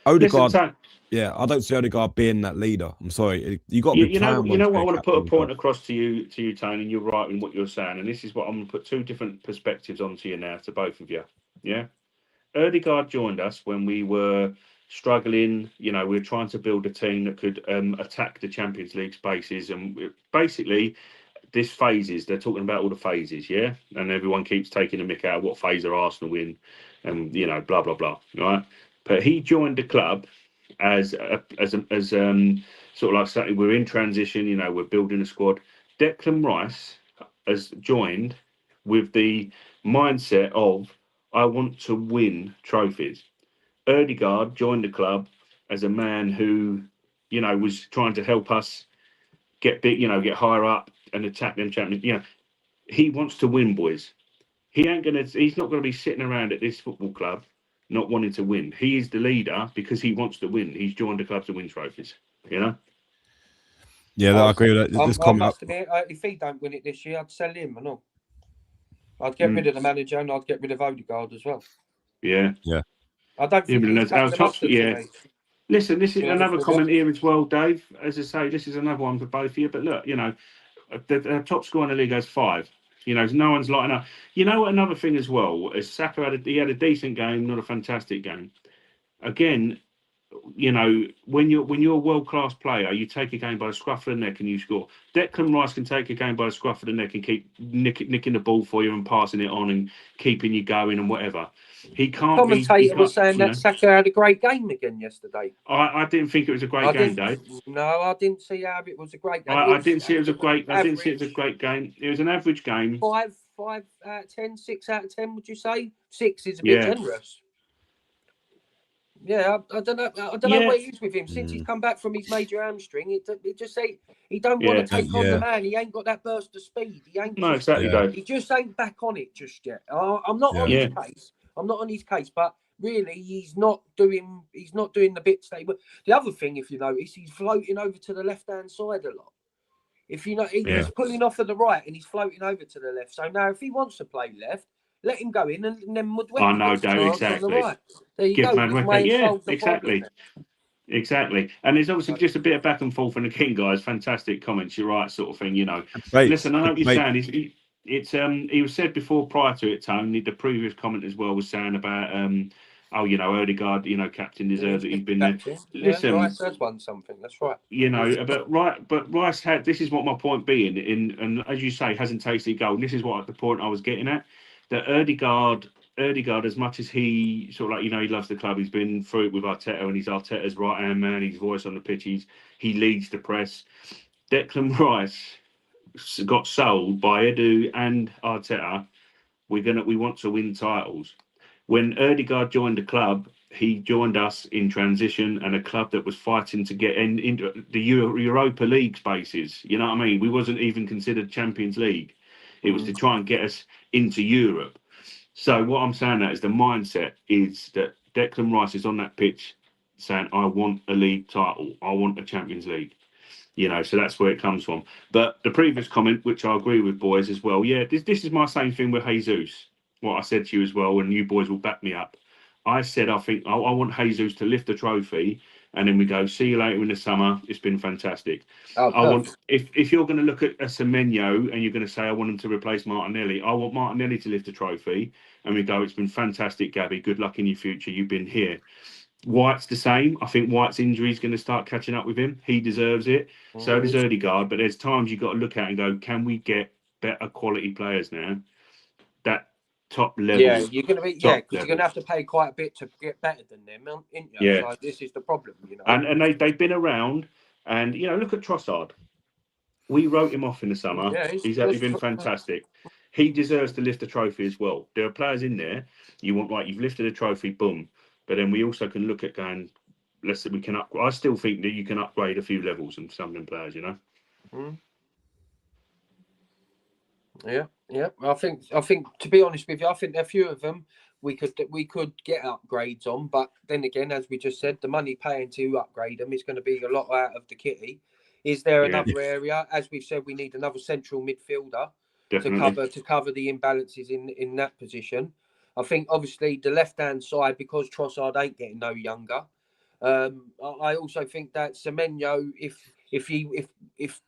I don't see Odegaard being that leader. I'm sorry. You got to be. You know what? I want to put a point across to you, Tony, and you're right in what you're saying. And this is what I'm going to put two different perspectives onto you now, to both of you. Yeah, Odegaard joined us when we were struggling. We were trying to build a team that could attack the Champions League spaces, and basically. This phases, they're talking about all the phases, and everyone keeps taking a mick out of what phase are Arsenal in, and blah blah blah, right? But he joined the club as sort of like something. We're in transition, we're building a squad. Declan Rice has joined with the mindset of I want to win trophies. Odegaard joined the club as a man who, was trying to help us get big, get higher up. And attack them champions. He wants to win, boys. He's not gonna be sitting around at this football club not wanting to win. He is the leader because he wants to win. He's joined the club to win trophies. Yeah, I agree with that. I must admit, if he don't win it this year, I'd sell him and all. I'd get rid of the manager and I'd get rid of Odegaard as well. Yeah. I don't think he's our the top, mustard yeah. to me. Listen, this is Yeah, another that's comment here as well, Dave. As I say, this is another one for both of you. But look, the top scorer in the league has 5. No one's lighting up. You know what? Another thing as well is Saka had a decent game, not a fantastic game. Again, when you're a world class player, you take a game by the scruff of the neck and you score. Declan Rice can take a game by the scruff of the neck and keep nicking the ball for you and passing it on and keeping you going and whatever. He can't. Commentator was saying that Saka had a great game again yesterday. I didn't think it was a great game, Dave. No, I didn't see how it was a great game. I didn't see it was a great. I didn't see it was a great game. It was an average game. 5 out of 10, 6 out of 10. Would you say 6 is a bit generous? Yeah, I don't know. I don't know what it is with him since he's come back from his major hamstring. It just say he don't want to take on the man. He ain't got that burst of speed. He ain't. No, exactly. Dave. He just ain't back on it just yet. I'm not on his case. I'm not on his case, but really, he's not doing the bits that he would. The other thing, if you notice, he's floating over to the left-hand side a lot. If you know, he's pulling off at the right and he's floating over to the left. So now, if he wants to play left, let him go in and then Mudweki. I know, Dave, exactly. The right. There you Give go. Exactly. Exactly. And there's obviously just a bit of back and forth. And again, guys, fantastic comments. You're right, sort of thing. Listen, I know what you're saying. He was said before prior to it, Tony. The previous comment as well was saying about Odegaard, captain deserves it. He's been there. Listen, Rice has won something. That's right. But Rice had. This is what my point being, and as you say, hasn't tasted gold. And this is what the point I was getting at. That Odegaard, as much as he sort of he loves the club, he's been through it with Arteta, and he's Arteta's right hand man. His voice on the pitch. He leads the press. Declan Rice got sold by Edu and Arteta. We want to win titles. When Odegaard joined the club, he joined us in transition and a club that was fighting to get into the Europa League spaces. You know what I mean? We wasn't even considered Champions League. It was to try and get us into Europe. So what I'm saying is the mindset is that Declan Rice is on that pitch saying, I want a league title. I want a Champions League. So that's where it comes from. But the previous comment, which I agree with, boys, as well. Yeah, this is my same thing with Jesus. What I said to you as well, and you boys will back me up. I said, I think I want Jesus to lift the trophy, and then we go, see you later in the summer. It's been fantastic. If you're going to look at a Semenyo and you're going to say, I want him to replace Martinelli, I want Martinelli to lift the trophy, and we go, it's been fantastic, Gabby. Good luck in your future. You've been here. White's the same. I think White's injury is going to start catching up with him. He deserves it. So does Odegaard. But there's times you've got to look at and go, can we get better quality players now? That top level. Yeah, you're going to be because you're going to have to pay quite a bit to get better than them, aren't you? Yeah. So this is the problem, And they've been around, and look at Trossard. We wrote him off in the summer. Yeah, he's actually been fantastic. He deserves to lift the trophy as well. There are players in there. You've lifted a trophy, boom. But then we also can look at going, let's say we can I still think that you can upgrade a few levels and some of them players, Yeah. I think to be honest with you, I think a few of them we could get upgrades on, but then again, as we just said, the money paying to upgrade them is going to be a lot out of the kitty. Is there another area? As we've said, we need another central midfielder to cover the imbalances in that position. I think obviously the left-hand side, because Trossard ain't getting no younger. I also think that Semenyo, if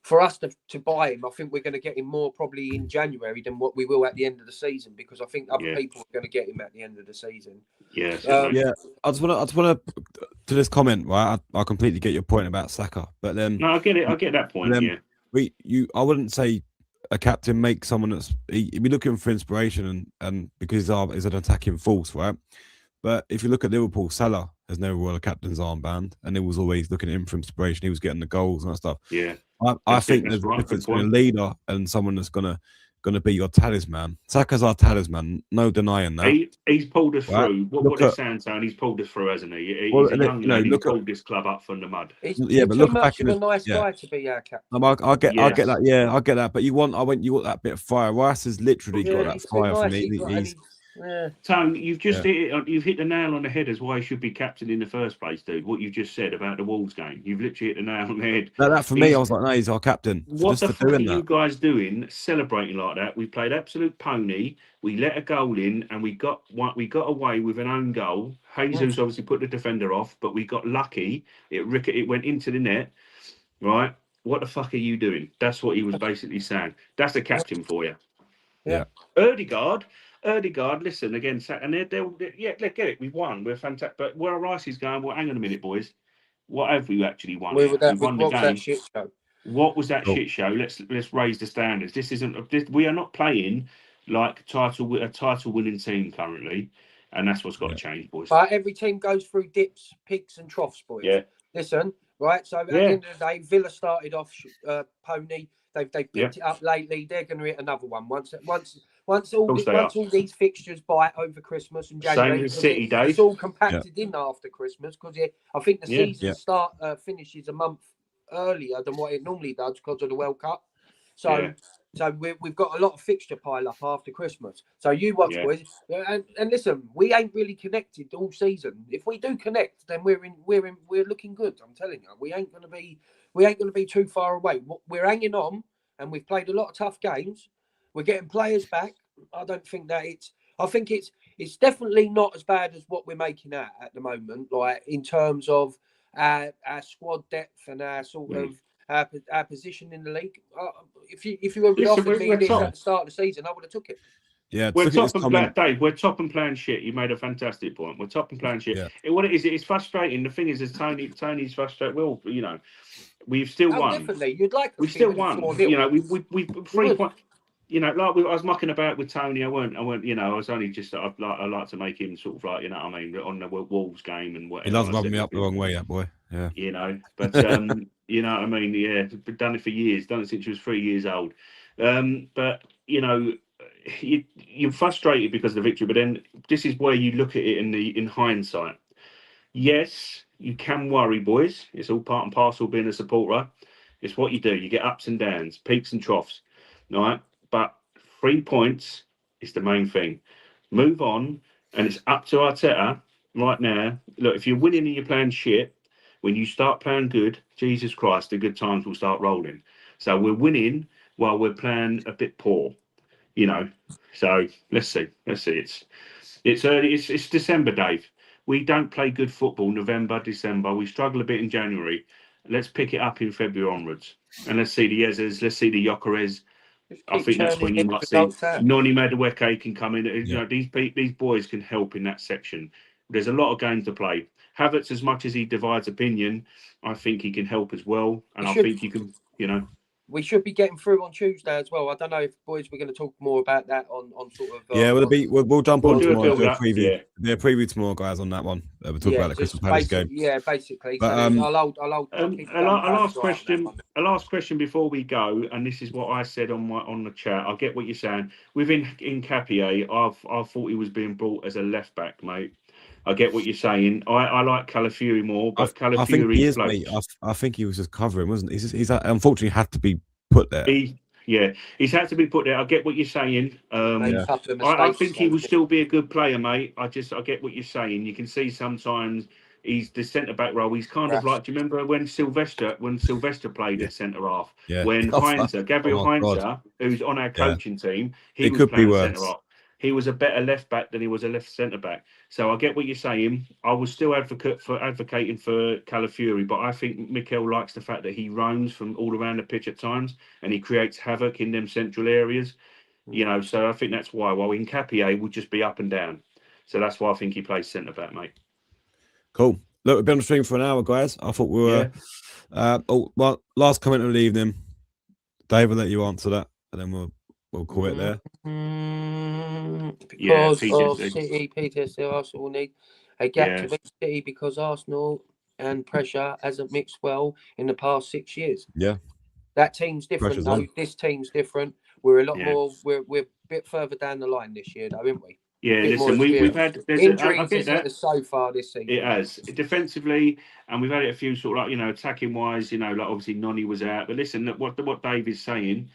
for us to buy him, I think we're going to get him more probably in January than what we will at the end of the season, because I think other people are going to get him at the end of the season. Yeah. I just want to this comment, right? I completely get your point about Saka, but then no, I get it. I get that point. I wouldn't say a captain makes someone that's he'd be looking for inspiration and because he's an attacking force, right? But if you look at Liverpool, Salah has never worn a captain's armband, and he was always looking at him for inspiration. He was getting the goals and that stuff. Yeah, I think there's a difference between a leader and someone that's gonna be your talisman. Saka's our talisman, no denying that. He's pulled us through. What they're saying, Tony, he's pulled us through, hasn't he? He's a young lad. He's pulled this club up from the mud. But look back in a nice guy to be our captain. I get that. Yeah, I get that. But you want that bit of fire. Rice has literally got that fire for me. Yeah. Tone, you've just you've hit the nail on the head as why he should be captain in the first place, dude. What you just said about the Wolves game, you've literally hit the nail on the head. That for me, I was like, no, he's our captain. What the fuck are you guys doing, celebrating like that? We played absolute pony. We let a goal in, and we got away with an own goal. Jesus obviously put the defender off, but we got lucky. It went into the net, right? What the fuck are you doing? That's what he was basically saying. That's the captain for you. Yeah. Erdegaard, listen again, and they'll get it. We've won. We're fantastic. But where Rice is going, well, hang on a minute, boys. What have we actually won? We've won the game. That shit show? What was that shit show? Let's raise the standards. This isn't. We are not playing like a title winning team currently, and that's what's got to change, boys. But every team goes through dips, peaks, and troughs, boys. Yeah. Listen, right. So at the end of the day, Villa started off pony. They've picked it up lately. They're going to hit another one once all these fixtures bite over Christmas and January. Same as City, Dave. It's all compacted in after Christmas because I think the season finishes a month earlier than what it normally does because of the World Cup. So we've got a lot of fixture pile up after Christmas. So you watch, boys, and listen. We ain't really connected all season. If we do connect, then we're looking good. I'm telling you, we ain't gonna be too far away. We're hanging on, and we've played a lot of tough games. We're getting players back. I don't think that I think it's definitely not as bad as what we're making out at the moment. Like in terms of our squad depth and our sort of our position in the league. If you were offered me this at the start of the season, I would have took it. Yeah, we're top and playing, Dave. We're top and playing shit. You made a fantastic point. We're top and playing shit. Yeah. What it is, it's frustrating. The thing is, Tony's frustrated. Well, we've still won. Definitely, you'd like. We still won. We 3 points. Like I was mucking about with Tony. I weren't. I was only just. I like to make him sort of like, on the Wolves game and whatever. He loves rubbing me up the wrong way, that boy. Yeah. But you know what I mean. Yeah, done it for years. Done it since he was 3 years old. But you're frustrated because of the victory. But then this is where you look at it in hindsight. Yes, you can worry, boys. It's all part and parcel being a supporter. It's what you do. You get ups and downs, peaks and troughs. All right. But 3 points is the main thing. Move on, and it's up to Arteta right now. Look, if you're winning and you're playing shit, when you start playing good, Jesus Christ, the good times will start rolling. So we're winning while we're playing a bit poor, So let's see. It's early. It's December, Dave. We don't play good football November, December. We struggle a bit in January. Let's pick it up in February onwards, and let's see the Yezes. Let's see the Yokeres. I think that's when you might see Noni Madueke can come in. These boys can help in that section. There's a lot of games to play. Havertz, as much as he divides opinion, I think he can help as well. And I think you can, We should be getting through on Tuesday as well. I don't know if, boys, we're going to talk more about that on sort of... we'll jump on tomorrow. Do a preview. Yeah, preview tomorrow, guys, on that one. We'll talk about the Crystal Palace game. Yeah, basically. But, a last question before we go, and this is what I said on the chat. I get what you're saying. Within Nkapie, I thought he was being brought as a left back, mate. I get what you're saying. I like Calafiori more, but Calafiori I think he is, mate. I think he was just covering, wasn't he? He's unfortunately had to be put there. He's had to be put there. I get what you're saying. I think he will still be a good player, mate. I get what you're saying. You can see sometimes he's the centre back role. He's kind of like, do you remember when Sylvester played at centre half? Yeah. When Gabriel Heinze, who's on our coaching team, he was playing centre half. He was a better left back than he was a left centre back. So I get what you're saying. I was still advocating for Calafiori, but I think Mikel likes the fact that he roams from all around the pitch at times and he creates havoc in them central areas. So I think that's why. While Nkapie would just be up and down. So that's why I think he plays centre back, mate. Cool. Look, we've been on the stream for an hour, guys. I thought we were. Last comment of the evening. Dave, will let you answer that, and then we'll call it there. Because of City, PTSD, Arsenal will need a gap to beat City because Arsenal and pressure hasn't mixed well in the past 6 years. Yeah, that team's different. Though. This team's different. We're a lot more. We're a bit further down the line this year, though, haven't we? Yeah, listen, we've had injuries so far this season. It has defensively, and we've had it a few sort of like attacking wise. Like obviously Noni was out, but listen, what Dave is saying.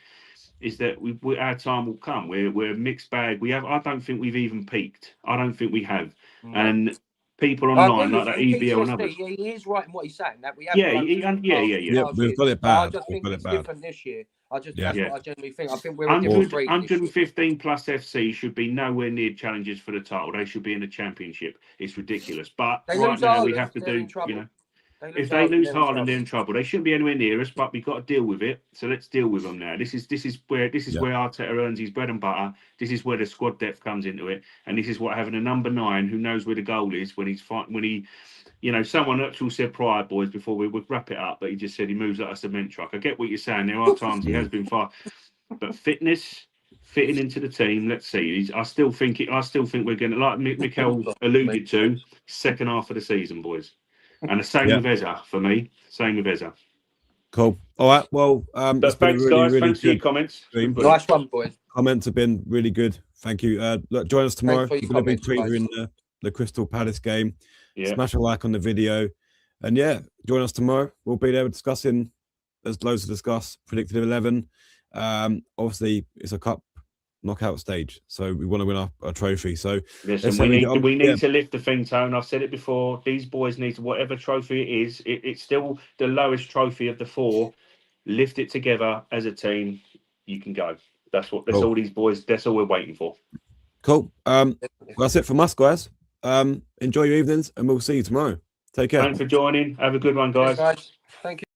is that our time will come. We're a mixed bag. I don't think we've even peaked. I don't think we have. And people online like that, EBL and others. He is right in what he's saying. That we have Yeah, we've got it bad. I just think it's different this year. That's what I generally think. I think we're 115 plus FC should be nowhere near challenges for the title. They should be in the championship. It's ridiculous. But right now we have to do, if they lose Haaland, they're in trouble. They shouldn't be anywhere near us, but we've got to deal with it. So let's deal with them now. This is where Arteta earns his bread and butter. This is where the squad depth comes into it, and this is what having a number 9 who knows where the goal is when someone actually said prior, boys, before we would wrap it up, but he just said he moves like a cement truck. I get what you're saying. There are times he has been far, but fitness. Fitting into the team, let's see. I still think we're going to, like Mikel alluded to, second half of the season, boys. And the same with Eza for me. Same with Eza. Cool. All right. Well, thanks, guys. Thanks for your comments. Nice one, boys. Comments have been really good. Thank you. Look, join us tomorrow. We're going to be previewing the Crystal Palace game. Yeah. Smash a like on the video. And join us tomorrow. We'll be there discussing. There's loads to discuss. Predicted 11. Obviously, it's a cup knockout stage, so we want to win our trophy. So listen, we need to lift the thing, Tone. I've said it before. These boys need to, whatever trophy it is, it's still the lowest trophy of the 4. Lift it together as a team. You can go. That's all these boys. That's all we're waiting for. Cool. Well, that's it from us, guys. Enjoy your evenings, and we'll see you tomorrow. Take care. Thanks for joining. Have a good one, guys. Thank you.